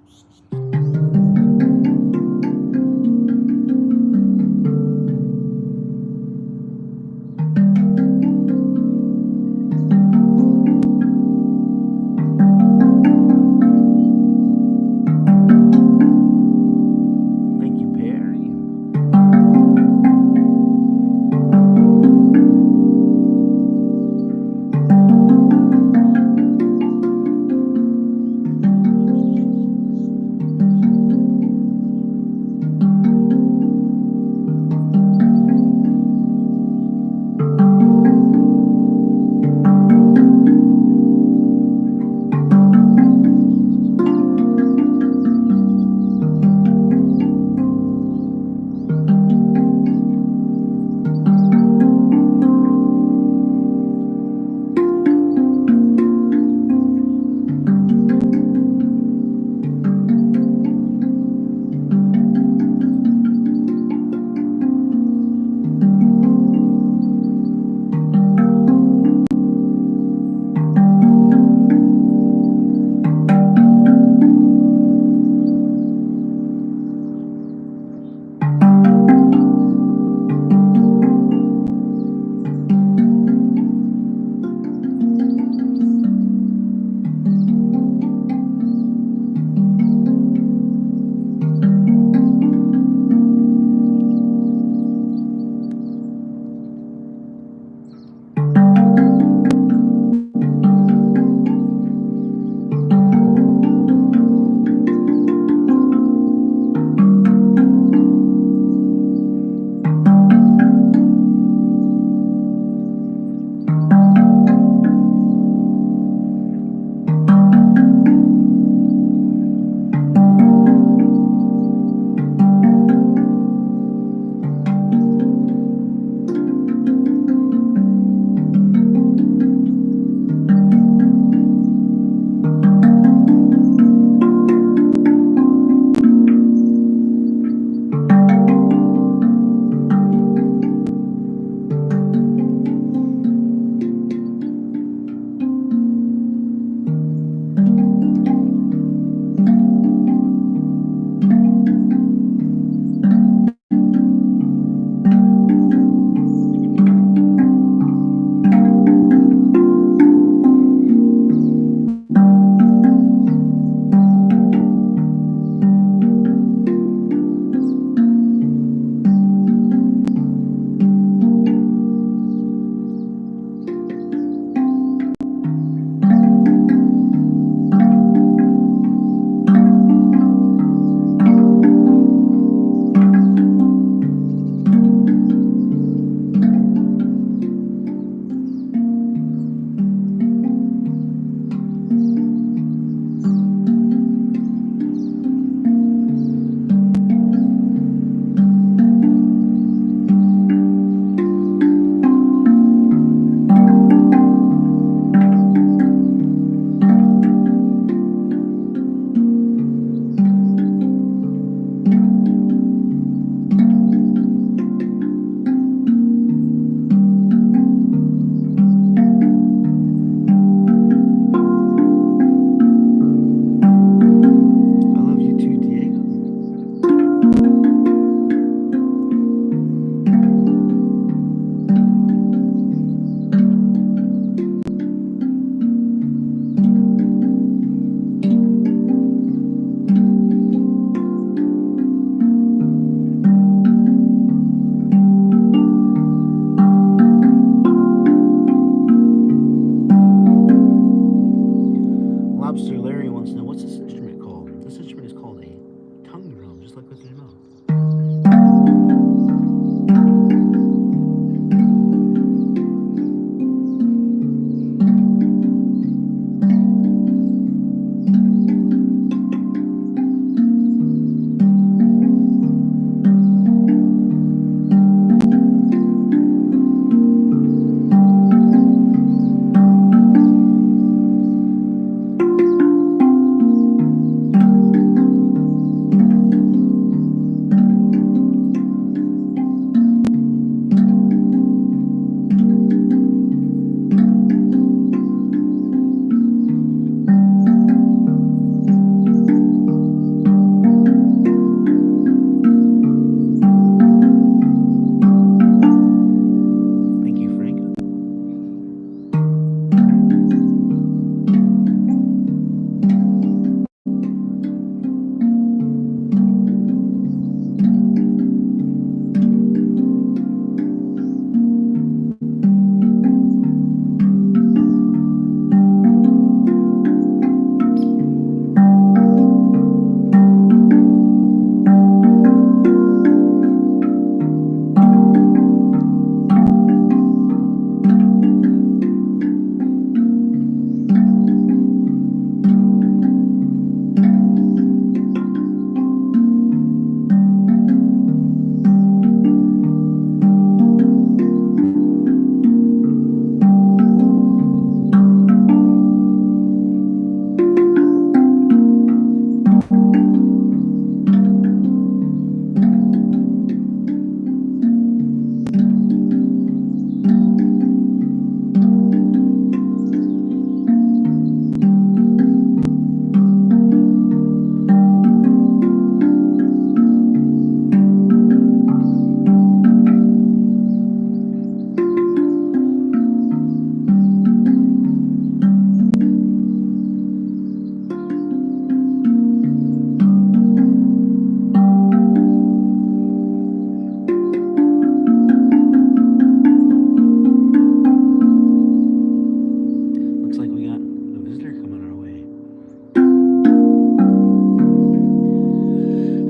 Looks like we got a visitor coming our way.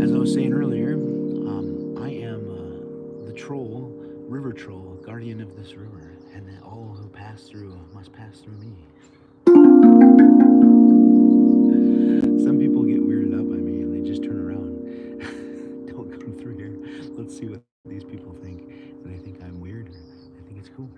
As I was saying earlier, I am the troll, river troll, guardian of this river, and that all who pass through must pass through me. Some people get weirded out by me and they just turn around. Don't come through here. Let's see what these people think. Do they think I'm weird or they think it's cool?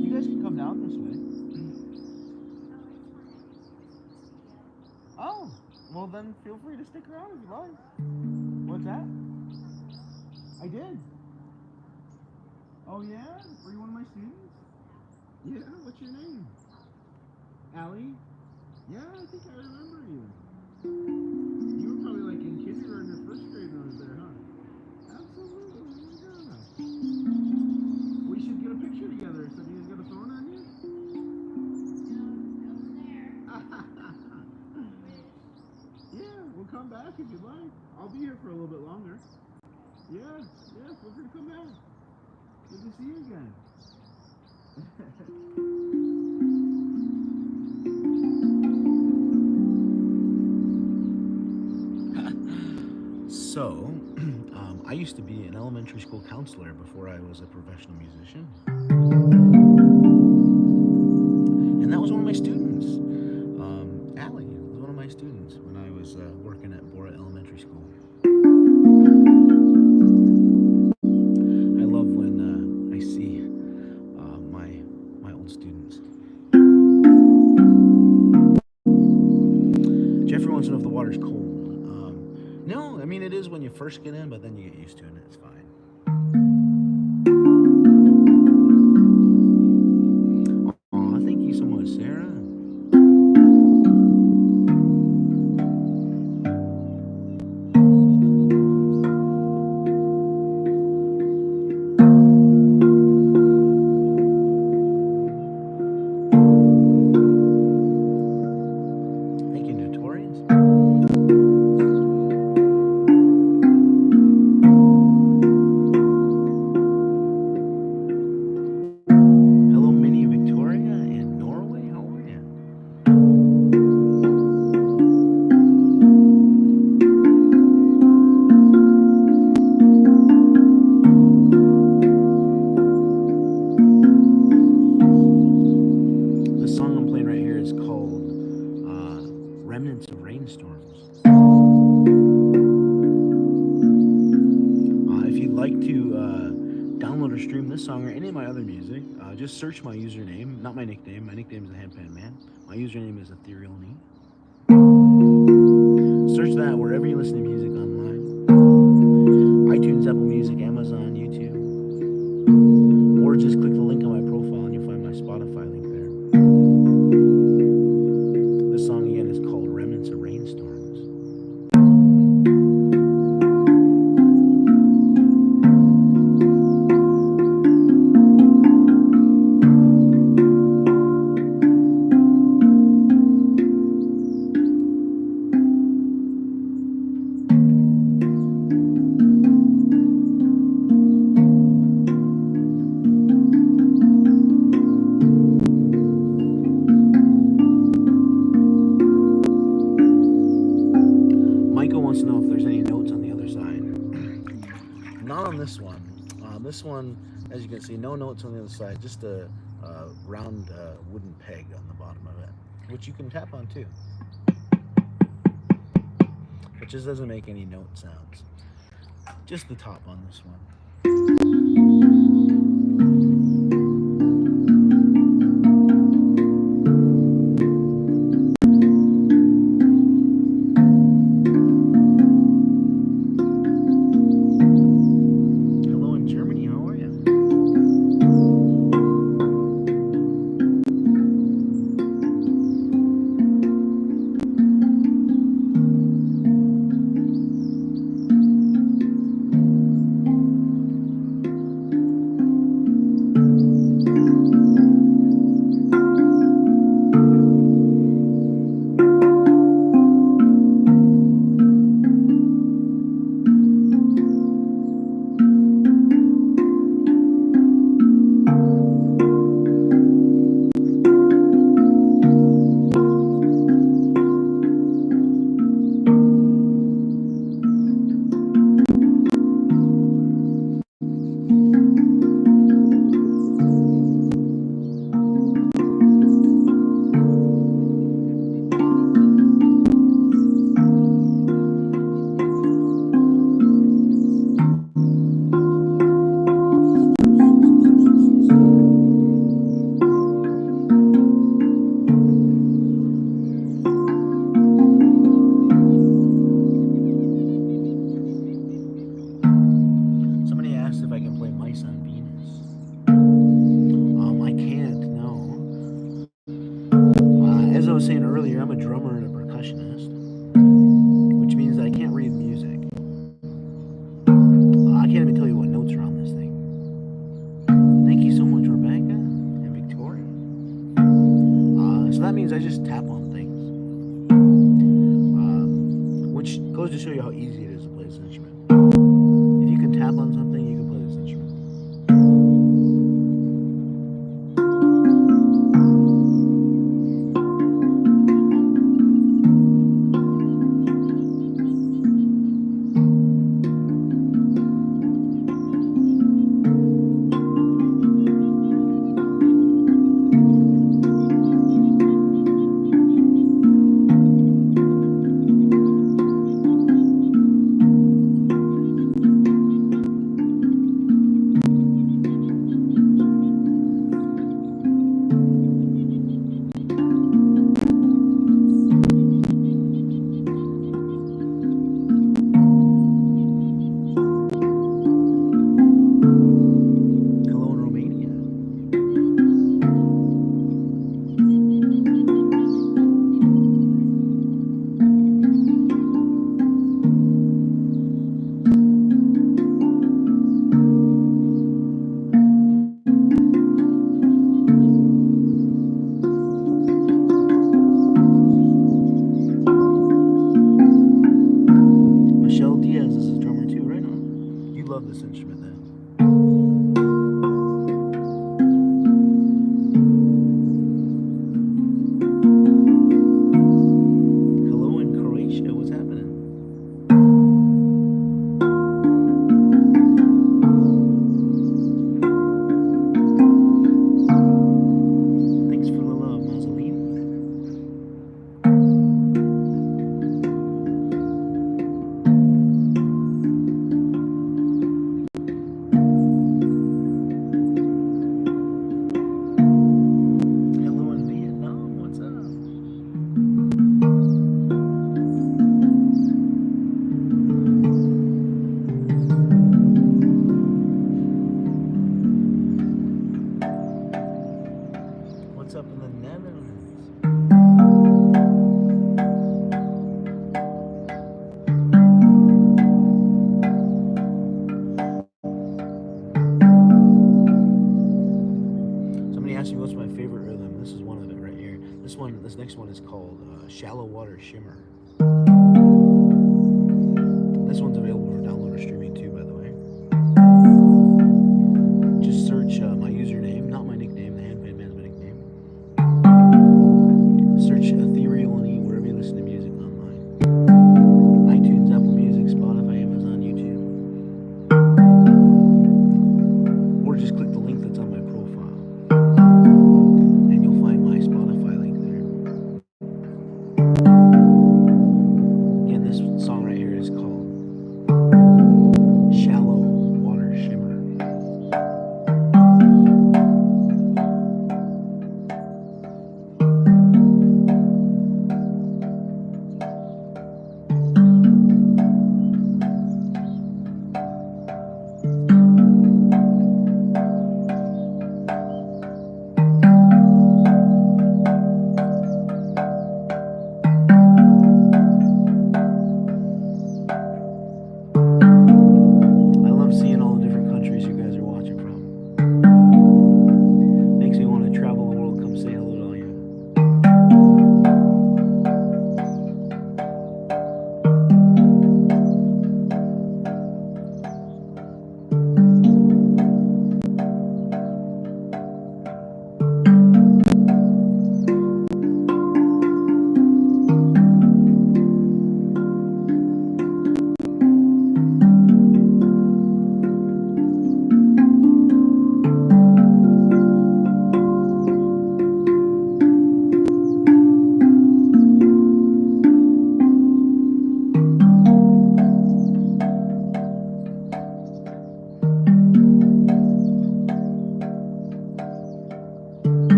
You guys can come down this way. Oh, well then feel free to stick around if you like. What's that? I did. Oh yeah? Were you one of my students? Yeah, what's your name? Allie? Yeah, I think I remember you. You were probably like in kindergarten or first grade when I was there, huh? Absolutely, yeah. We should get a picture together. So do you guys got a phone on you? Yeah, we'll come back if you'd like. I'll be here for a little bit longer. Yeah, feel free to come back. Good to see you again. So, I used to be an elementary school counselor before I was a professional musician. And that was one of my students. Allie was one of my students when I was working at Bora Elementary School. I love when I see my old students. Jeffrey wants to know if the water's cold. No, I mean it is when you first get in, but then you get used to it and it's fine. Aw, thank you so much, Sarah. Thank you, Notorious. Hello, Minnie Victoria in Norway. How are you? The song I'm playing right here is called Remnants of Rainstorms. If you'd like to download or stream this song or any of my other music, just search my username, not my nickname. My nickname is the Handpan Man. My username is Ethereal In E. Search that wherever you listen to music online. iTunes, Apple Music, Amazon, YouTube. Or just click the link on my profile and you'll find my Spotify link there. The song again is called Remnants of Rainstorms. wants to know if there's any notes on the other side. Not on this one. This one, as you can see, no notes on the other side, just a round wooden peg on the bottom of it, which you can tap on too. It just doesn't make any note sounds. Just the top on this one. Hello in Germany, how are you? Somebody asked if I can play Mice on Venus. I can't, no. As I was saying earlier, I'm a drummer and a percussionist, which means I can't read music. I can't even tell you what notes are on this thing. Thank you so much, Rebecca and Victoria. So that means I just tap on things, which goes to show you how easy it is to play this instrument. If you can tap on something, you can play this instrument.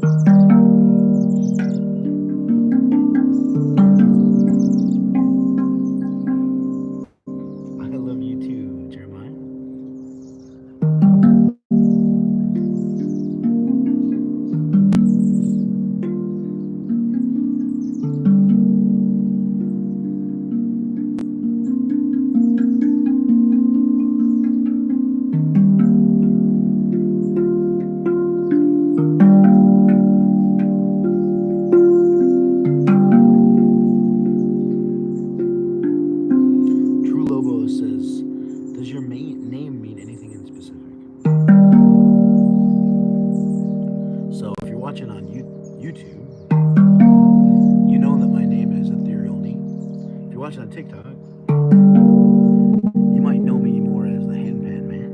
I love you too, Jeremiah. True Lobo says, "Does your name mean anything in specific?" So if you're watching on YouTube, you know that my name is Ethereal In E. If you're watching on TikTok, you might know me more as the Handpan Man.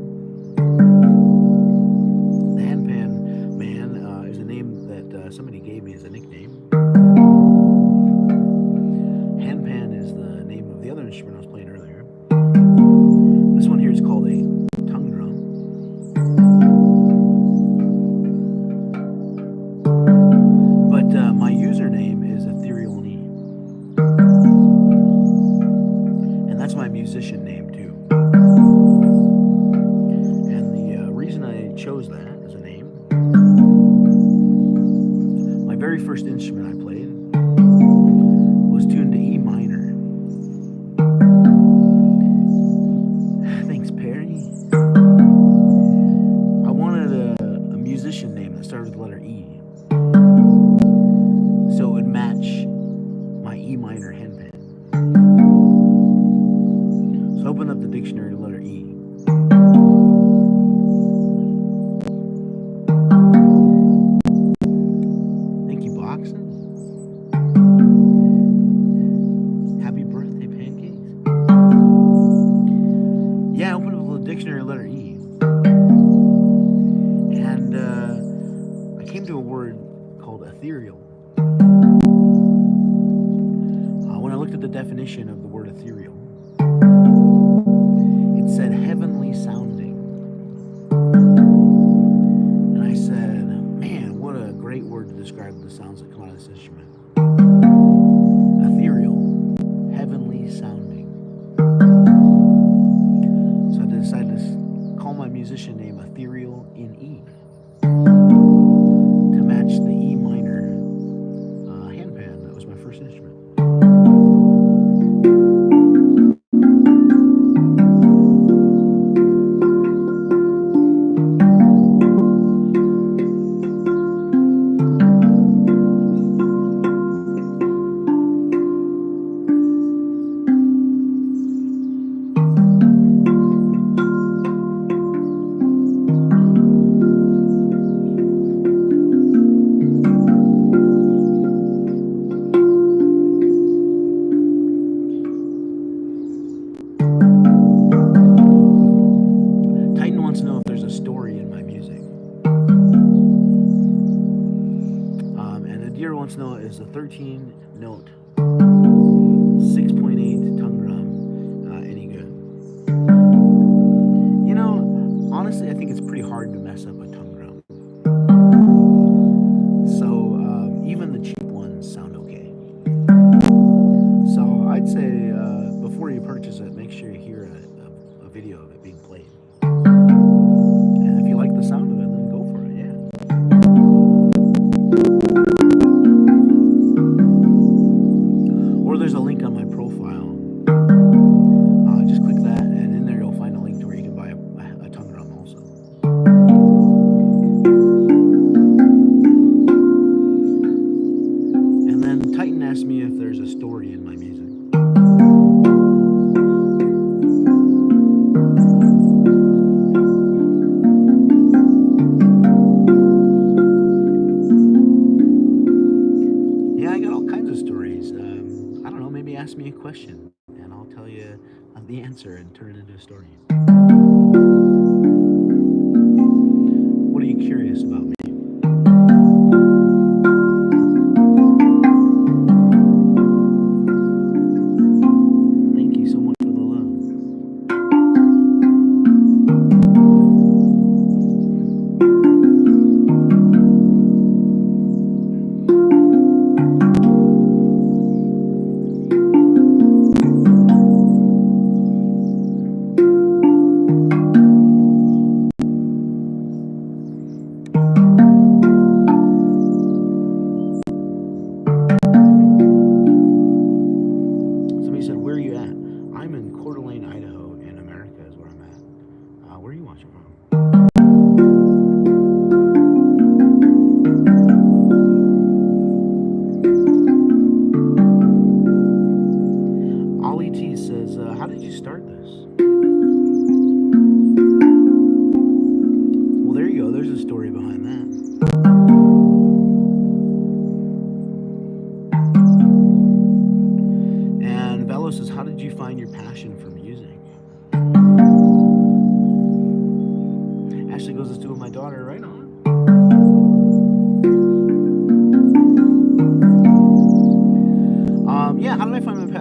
The Handpan Man is a name that somebody gave me as a nickname. Handpan is the name of the other instrument I was playing earlier. This one here is called a tongue drum. But my username is Ethereal In E. And that's my musician name too. And the reason I chose that as a name, my very first instrument I played was tuned to E minor. Thanks, Perry. I wanted a musician name that started with the letter E, so it would match my E minor handpan. So open up the dictionary to letter E. Thank you, Boxon. Happy birthday, pancakes. Yeah, open up the dictionary to letter E. And I came to a word called ethereal. When I looked at the definition of the word ethereal, it said heavenly sounding. And I said, man, what a great word to describe the sounds that come out of this instrument. Ethereal, heavenly sounding. So I decided to call my musician name Ethereal In E to match the E minor handpan that was my first instrument. Titan wants to know if there's a story in my music. And the deer wants to know, is the 13 note 6.8 tongue drum any good? You know, honestly, I think it's pretty hard to mess up a tongue drum. So even the cheap ones sound okay. So I'd say before you purchase it, make sure you hear a video of it being played. And if you like the sound of it, then go for it, yeah. Or there's a link on my profile. Just click that, and in there you'll find a link to where you can buy a tongue drum also. And then Titan asked me if there's a story in my music. Yeah, I got all kinds of stories. I don't know, maybe ask me a question and I'll tell you the answer and turn it into a story. What are you curious about me? Thank you so much for the love.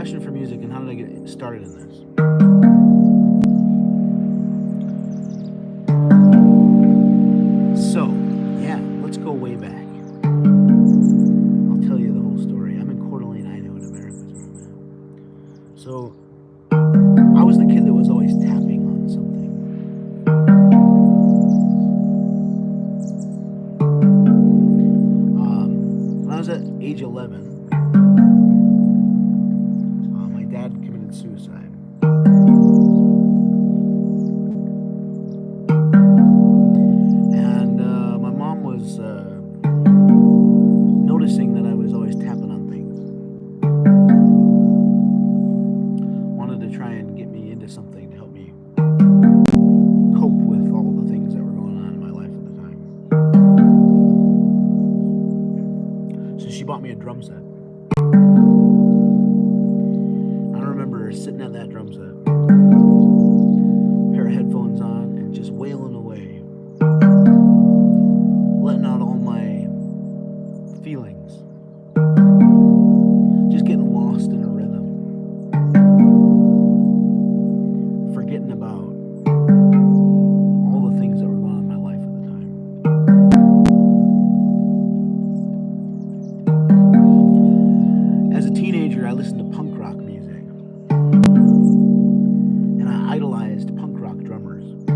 passion for music and how did I get started in this? So, yeah, let's go way back. I'll tell you the whole story. I'm in North Idaho in America, is where I'm at. So, I was the kid that was always tapping on something. When I was at age 11, my dad committed suicide. And my mom was noticing that I was always tapping on things. Wanted to try and get me into something to help me cope with all the things that were going on in my life at the time. So she bought me a drum set. I remember sitting at that drum set, pair of headphones on, and just wailing away, letting out all my feelings, just getting lost in a rhythm, forgetting about all the things that were going on in my life at the time. As a teenager, I listened to punk rock music, and I idolized punk rock drummers. I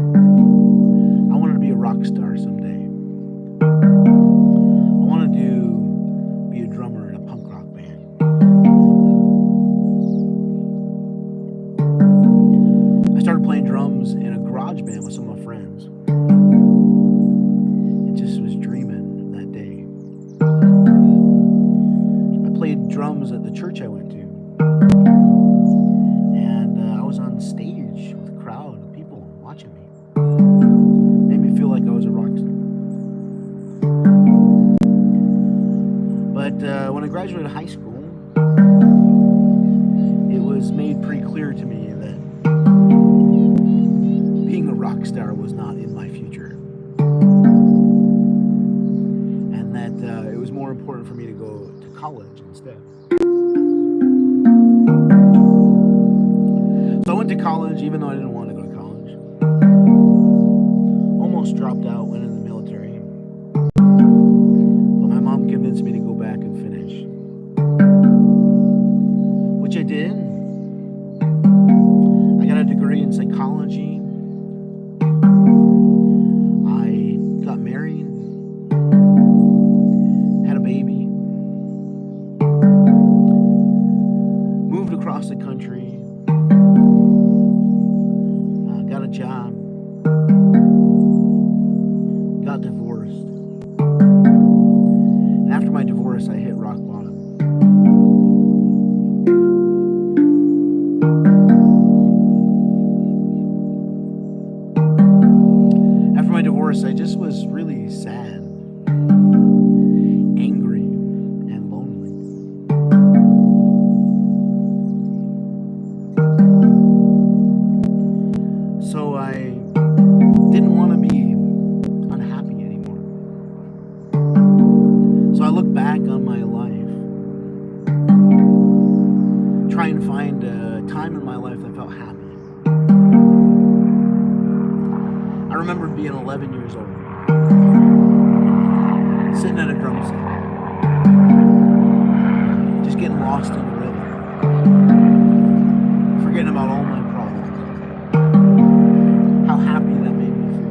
wanted to be a rock star someday. I wanted to be a drummer in a punk rock band. I started playing drums in a garage band with some of my friends. And just was dreaming that day. I played drums at the church I went to. And I was on stage with a crowd of people watching me. Made me feel like I was a rock star. But when I graduated high school, it was made pretty clear to me that being a rock star was not in my future. And that it was more important for me to go to college instead. So I went to college even though I didn't want to go to college. Almost dropped out, went in the military. But my mom convinced me to go back and finish. Which I did. I got a degree in psychology. I got married. Had a baby. Moved across the country. Got a job. Got divorced. And after my divorce, I hit rock bottom. After my divorce, I just was really sad, angry, and lonely. So I didn't want to be unhappy anymore. So I look back on my life, try and find a time in my life that felt happy. I remember being 11 years old, sitting at a drum set, just getting lost in the rhythm, forgetting about all my problems, how happy that made me feel.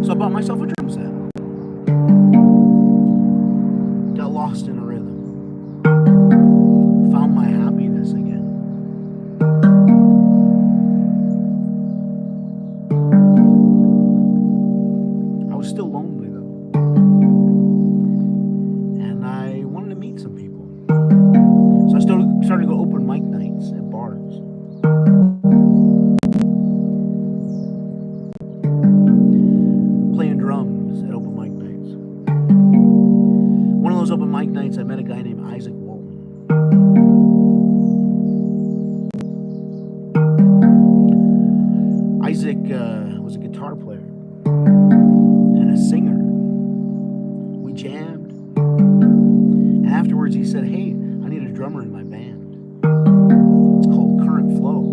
So I bought myself a drum set, got lost in a rhythm, found my happiness again. I was still lonely though, and I wanted to meet some people. So I started to go open mic nights at bars. Playing drums at open mic nights. One of those open mic nights, I met a guy named Isaac Walton. Isaac was a guitar player and a singer. We jammed. afterwards he said, "Hey, I need a drummer in my band. It's called Current Flow.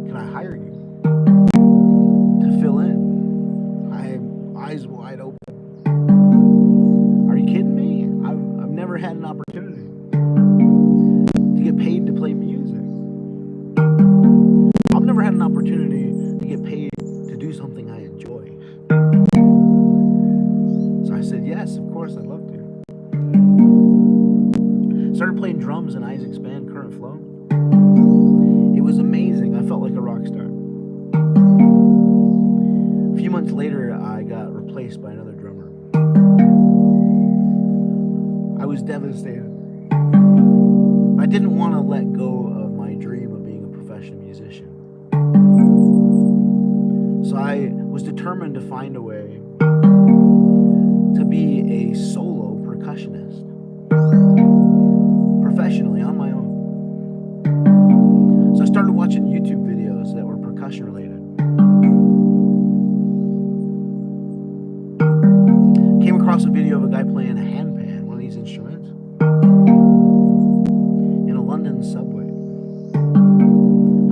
Can I hire you to fill in?" I had eyes wide open. Are you kidding me? I've never had an opportunity to get paid to play music. I've never had an opportunity to get paid to do something I enjoy. So I said, yes, of course, I'd love to. Started playing drums in Isaac's band, Current Flow. It was amazing. I felt like a rock star. A few months later, I got replaced by another drummer. I was devastated. I didn't want to let go of my dream of being a professional musician. So I was determined to find a way to be a solo percussionist professionally on my own. So I started watching YouTube videos that were percussion related. Came across a video of a guy playing a handpan, one of these instruments, in a London subway.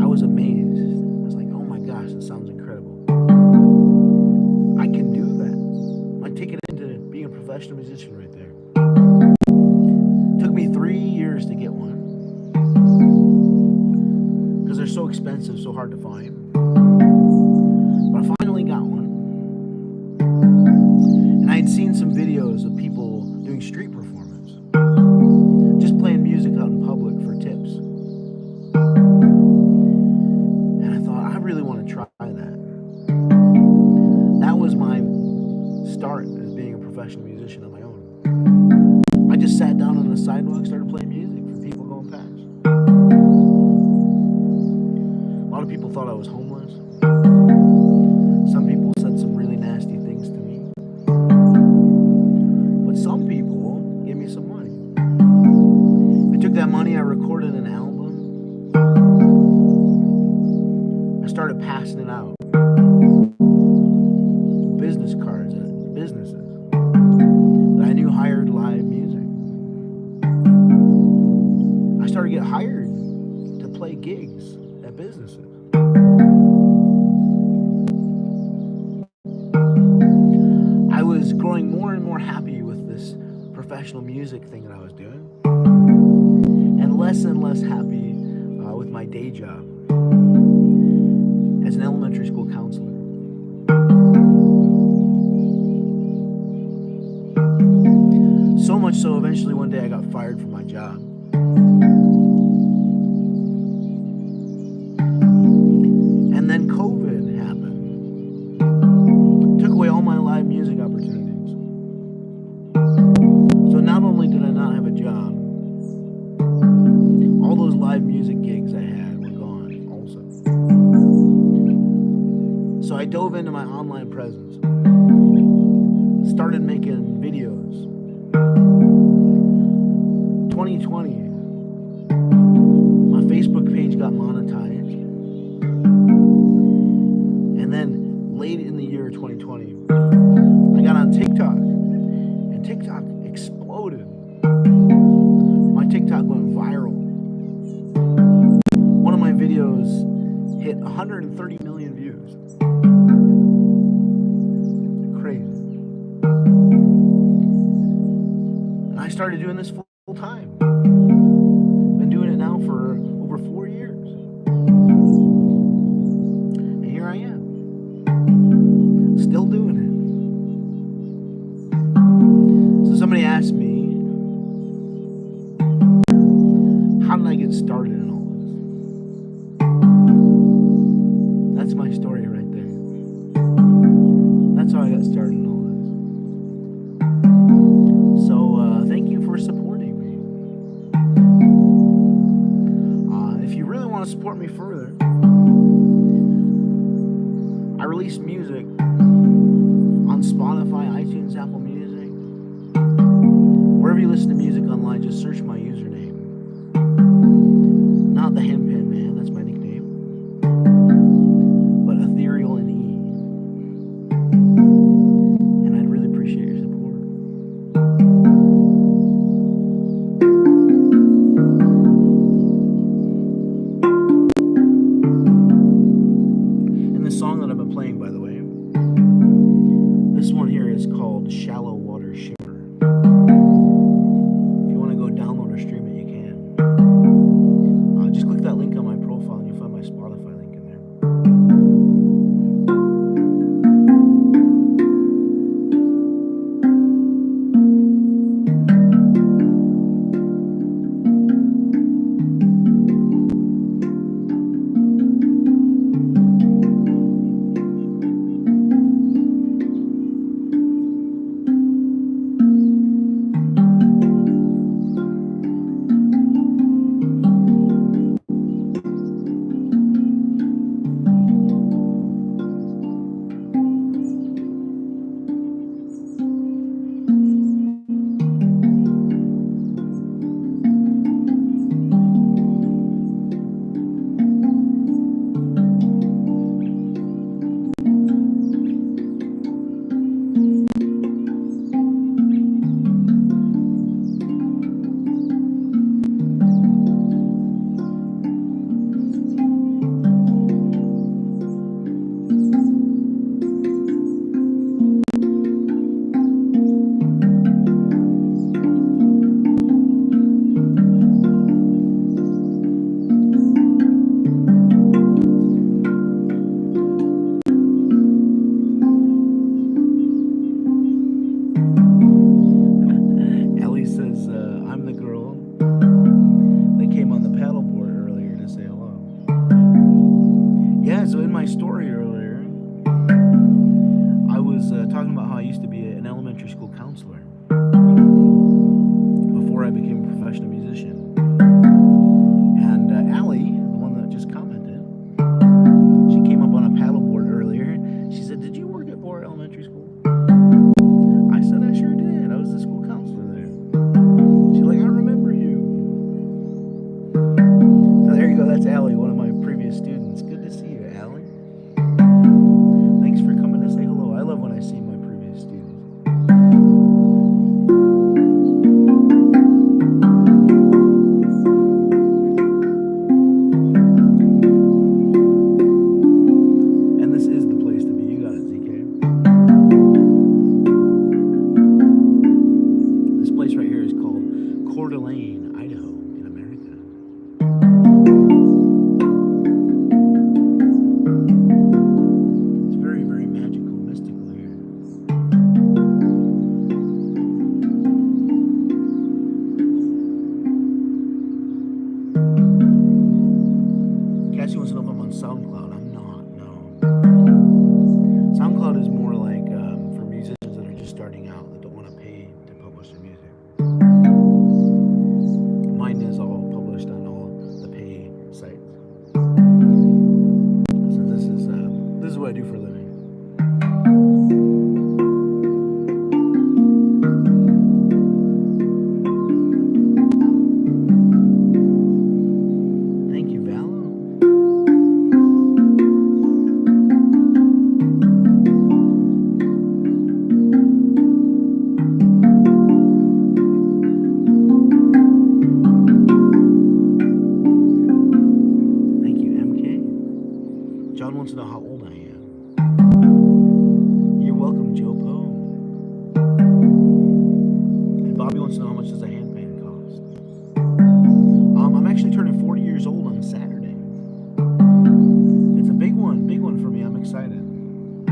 I was amazed. I was like, oh my gosh, that sounds incredible. I can do that. My ticket into being a professional musician right there. Took me 3 years to get one because they're so expensive, so hard to find. But I finally got one. And I had seen some videos of people doing street performance, just playing music out in public for tips. And I thought, I really want to try that. That was my start as being a professional musician on my own. I just sat down on the sidewalk, started playing music for people going past. A lot of people thought I was homeless. Some people said some really nasty things to me. But some people gave me some money. I took that money, I recorded an album. I started passing it out. Business cards at businesses that I knew hired live music. I started to get hired to play gigs at businesses. I was growing more and more happy with this professional music thing that I was doing, and less happy with my day job as an elementary school counselor. So much so, eventually one day I got fired from my job. And then COVID happened. Took away all my live music opportunities. So not only did I not have a job, all those live music gigs I had were gone also. So I dove into my online presence. Started making videos. 2020, my Facebook page got monetized. And then late in the year 2020, I got on TikTok, and TikTok exploded. My TikTok went viral. One of my videos hit 130 million views. Crazy. And I started doing this full time. Been doing it now for over 4 years. And here I am. Still doing it. So somebody asked me, how did I get started in all this? That's my story right there. That's how I got started in all this. So thank you for supporting me. If you really want to support me further, I release music on Spotify, iTunes, Apple Music. Wherever you listen to music online, just search my username. Not the Handpan Man, that's my nickname, but Ethereal In E. And I'd really appreciate your support. story earlier, I was talking about how I used to be an elementary school counselor before I became a professional musician. And Allie, the one that just commented, she came up on a paddleboard earlier. She said, "Did you work at Boer Elementary School?" I said, "I sure did. I was the school counselor there." She's like, "I remember you." So there you go. That's Allie, one of my previous students. Good to see you, Allie. Thanks for coming to say hello. I love when I see my previous students. And this is the place to be. You got it, ZK. This place right here is called Coeur d'Alene, Idaho, in America. It's very, very magical, mystical here. Cassie wants to know if I'm on SoundCloud. I'm not, no. SoundCloud is more like for musicians that are just starting out that don't want to pay to publish their music. Mine is all published on all the pay sites. So this is what I do for a living. Thank you, Valo. Thank you, MK. John wants to know how old I am. You're welcome, Joe Poe. And Bobby wants to know how much does a handpan cost. I'm actually turning 40 years old on Saturday. It's a big one for me. I'm excited.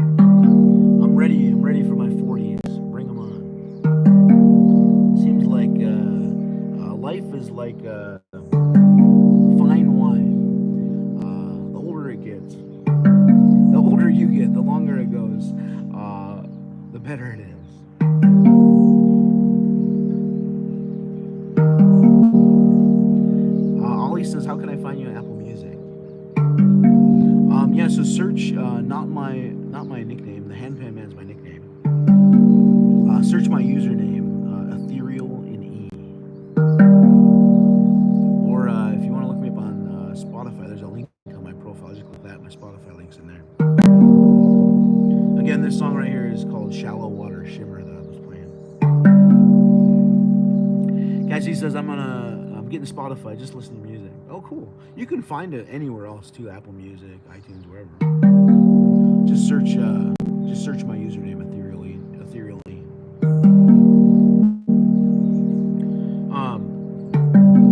I'm ready for my 40s. Bring them on. Seems like life is like fine wine. The older it gets, the older you get, the longer it goes, the better it is. Ollie says, "How can I find you on Apple Music?" Yeah, so search not my nickname. The Handpan Man's my nickname. Search my username, Ethereal In E. Or if you want to look me up on Spotify, there's a link on my profile. Just click that. My Spotify link's in there. Again, this song right here is called "Shallow Water Shimmer" that I was playing. Cassie says, I'm getting Spotify, just listen to music. Oh, cool. You can find it anywhere else too, Apple Music, iTunes, wherever. Just search my username, Ethereal In.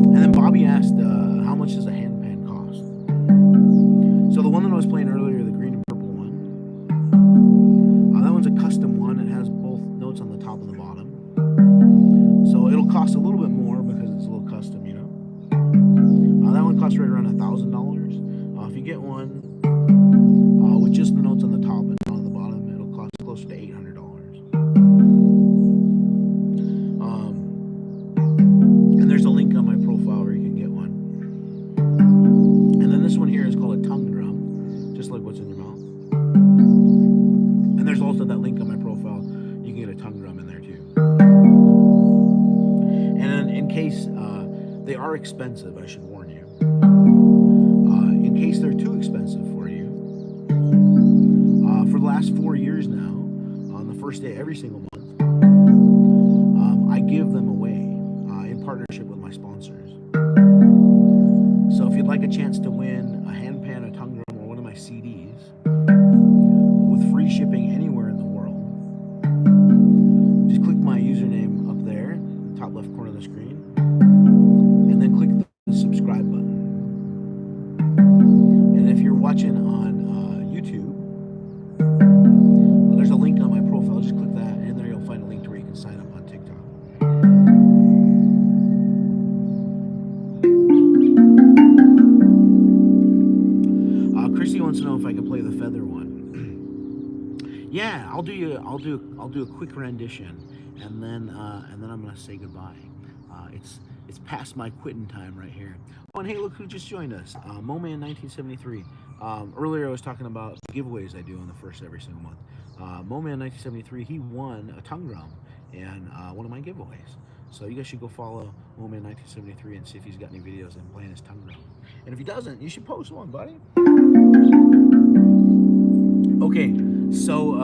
And then Bobby asked, how much does a handpan cost? So the one that I was playing earlier, the green and purple one, that one's a custom one. It has both notes on the top and the bottom. So it'll cost a little bit more because it's a little custom, you know. That one costs right around $1,000. If you get one with just the notes on the top and not on the bottom, it'll cost closer to $800. And there's a link on my profile where you can get one. And then this one here is called a tongue drum, just like what's in your mouth. And there's also that link on my profile. You can get a tongue drum in there too. And in case they are expensive, I should warn you. In case they're too expensive for you, for the last 4 years now, on the first day every single month, I give them away in partnership with my sponsors. So if you'd like a chance to win a handpan, a tongue drum, or one of my CDs with free shipping anywhere in the world, just click my username up there, top left corner of the screen, and then click the subscribe button. And if you're watching on YouTube, there's a link on my profile. Just click that, and there Yeah, I'll do a quick rendition, and then I'm gonna say goodbye. It's past my quitting time right here. Oh, and hey, look who just joined us, Moman 1973. Earlier I was talking about giveaways I do on the first every single month. Moman 1973, he won a tongue drum in one of my giveaways. So you guys should go follow Moman 1973 and see if he's got any videos of him playing his tongue drum. And if he doesn't, you should post one, buddy. Okay, so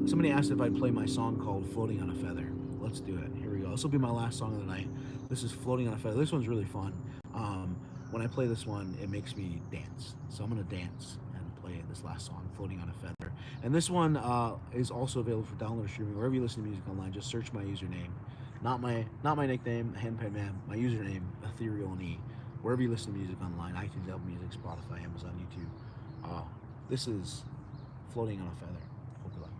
somebody asked if I'd play my song called "Floating on a Feather." Let's do it. Here we go. This will be my last song of the night. This is "Floating on a Feather." This one's really fun. When I play this one, it makes me dance. So I'm gonna dance and play this last song, "Floating on a Feather." And this one is also available for download or streaming wherever you listen to music online. Just search my username, not my nickname, Handpan Man. My username, Ethereal In E. Wherever you listen to music online, iTunes, Apple Music, Spotify, Amazon, YouTube. This is "Floating on a Feather." Hope you like it.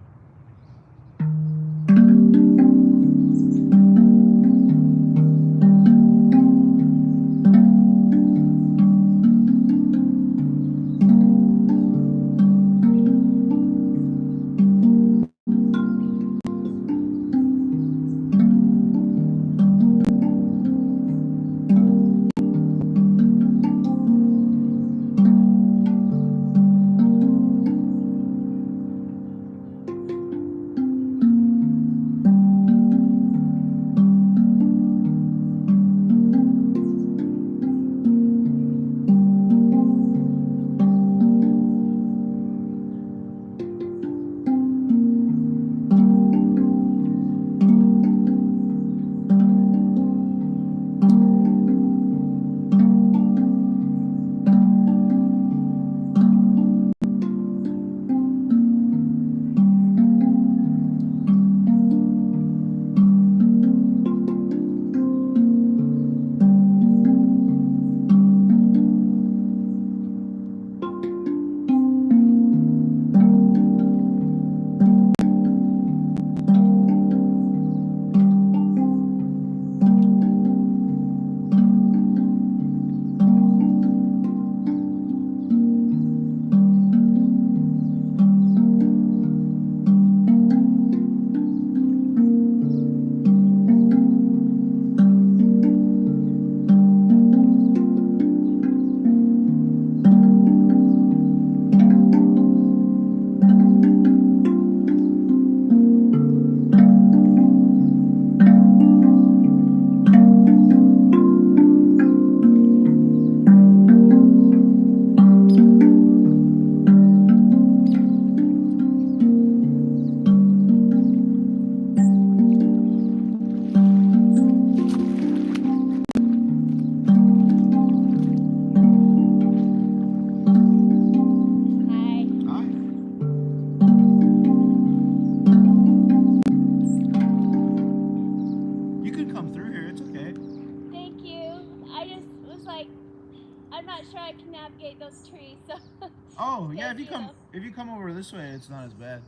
Oh, yeah, if you come over this way, it's not as bad.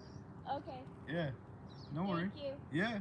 Okay. Yeah. No worry. Thank you. Yeah.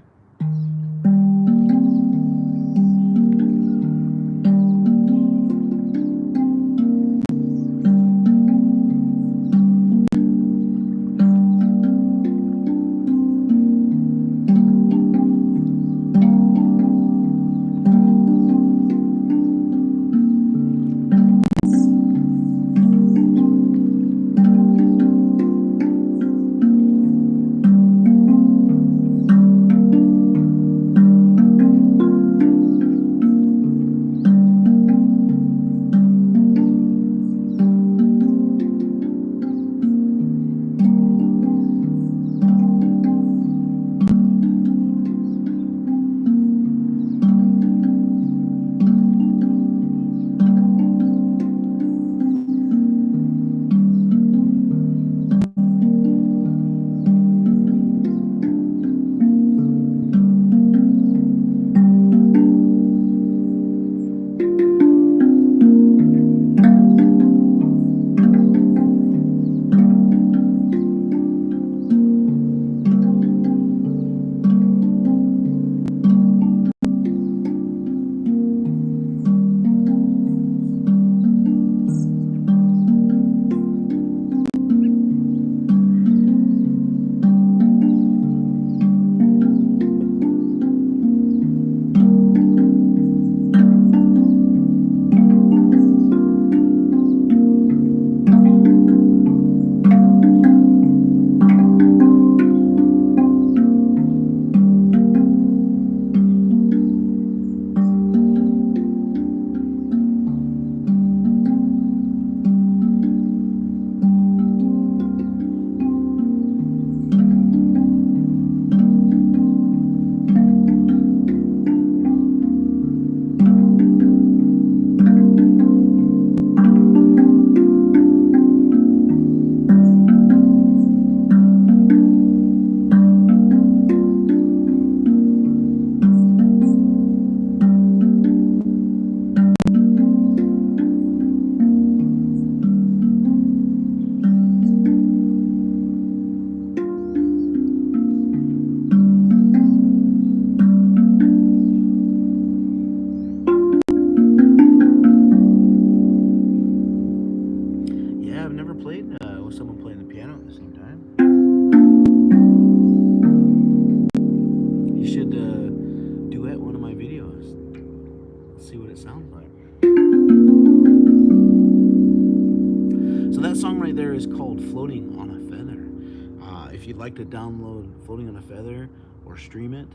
you'd like to download Floating on a Feather or stream it,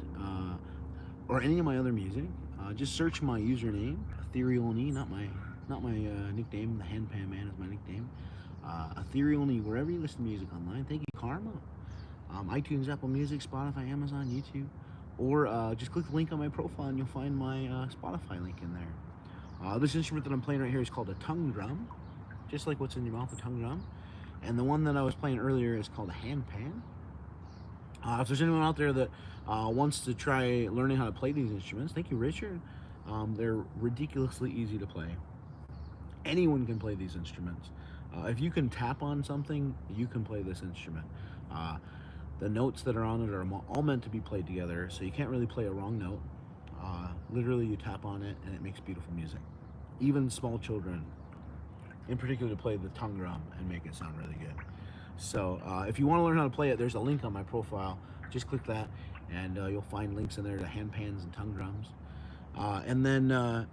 or any of my other music, just search my username, Ethereal In E, not my nickname. The Handpan Man is my nickname. Ethereal In E, wherever you listen to music online. Thank you, Karma. iTunes, Apple Music, Spotify, Amazon, YouTube, or just click the link on my profile and you'll find my Spotify link in there. This instrument that I'm playing right here is called a tongue drum, just like what's in your mouth, a tongue drum. And the one that I was playing earlier is called a handpan. If there's anyone out there that wants to try learning how to play these instruments, thank you, Richard. They're ridiculously easy to play. Anyone can play these instruments. If you can tap on something, you can play this instrument. The notes that are on it are all meant to be played together, so you can't really play a wrong note. Literally, you tap on it and it makes beautiful music. Even small children, in particular, play the tongue drum and make it sound really good. So if you want to learn how to play it, there's a link on my profile. Just click that and you'll find links in there to handpans and tongue drums. And then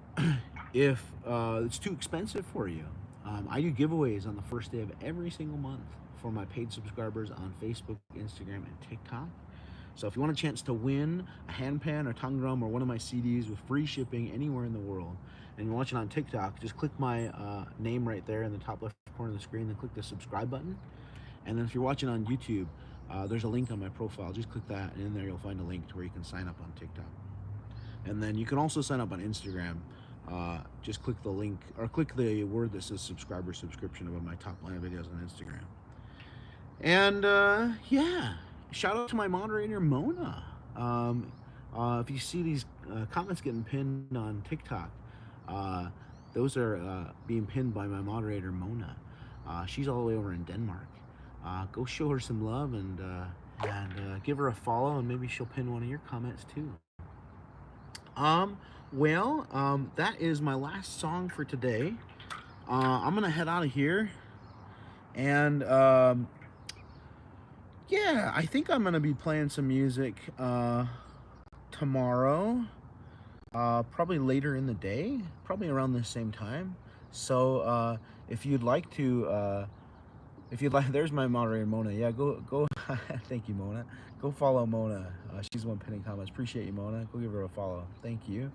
if it's too expensive for you, I do giveaways on the first day of every single month for my paid subscribers on Facebook, Instagram, and TikTok. So if you want a chance to win a handpan or tongue drum or one of my CDs with free shipping anywhere in the world, and you're watching on TikTok, just click my name right there in the top left corner of the screen, then click the subscribe button. And then if you're watching on YouTube, there's a link on my profile. Just click that, and in there you'll find a link to where you can sign up on TikTok. And then you can also sign up on Instagram. Just click the link, or click the word that says subscriber subscription above my top line of videos on Instagram. And yeah, shout out to my moderator, Mona. If you see these comments getting pinned on TikTok, those are being pinned by my moderator, Mona. She's all the way over in Denmark. Go show her some love and give her a follow, and maybe she'll pin one of your comments too. That is my last song for today. I'm gonna head out of here, and yeah, I think I'm gonna be playing some music tomorrow, probably later in the day, probably around the same time. So if you'd like to, there's my moderator, Mona. Yeah, go. Thank you, Mona. Go follow Mona. She's the one pinning comments. Appreciate you, Mona. Go give her a follow. Thank you.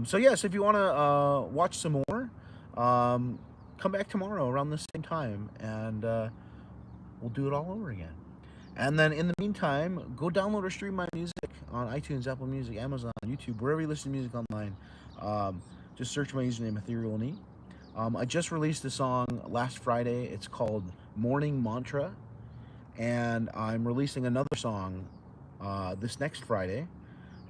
So yes, if you want to watch some more, come back tomorrow around the same time, and we'll do it all over again. And then in the meantime, go download or stream my music on iTunes, Apple Music, Amazon, YouTube, wherever you listen to music online. Just search my username, Ethereal In E. I just released a song last Friday. It's called Morning Mantra, and I'm releasing another song this next Friday,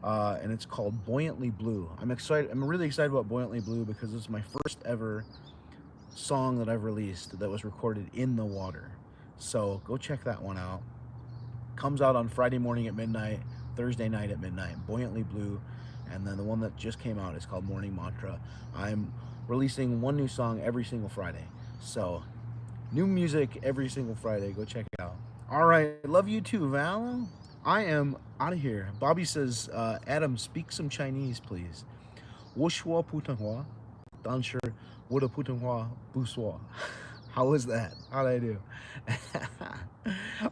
and it's called Buoyantly Blue. I'm excited. I'm really excited about Buoyantly Blue because it's my first ever song that I've released that was recorded in the water. So go check that one out. Comes out on Friday morning at midnight, Thursday night at midnight. Buoyantly Blue, and then the one that just came out is called Morning Mantra. I'm releasing one new song every single Friday, so new music every single Friday. Go check it out. All right, love you too, Val. I am out of here. Bobby says, Adam, speak some Chinese, please. 我说普通话，但是我的普通话不说. How was that? How did I do?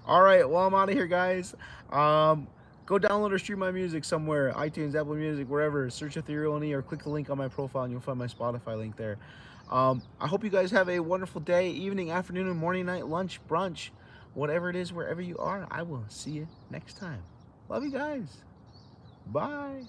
All right, well, I'm out of here, guys. Go download or stream my music somewhere, iTunes, Apple Music, wherever. Search Ethereal In E or click the link on my profile and you'll find my Spotify link there. I hope you guys have a wonderful day, evening, afternoon, morning, night, lunch, brunch, whatever it is, wherever you are. I will see you next time. Love you guys. Bye.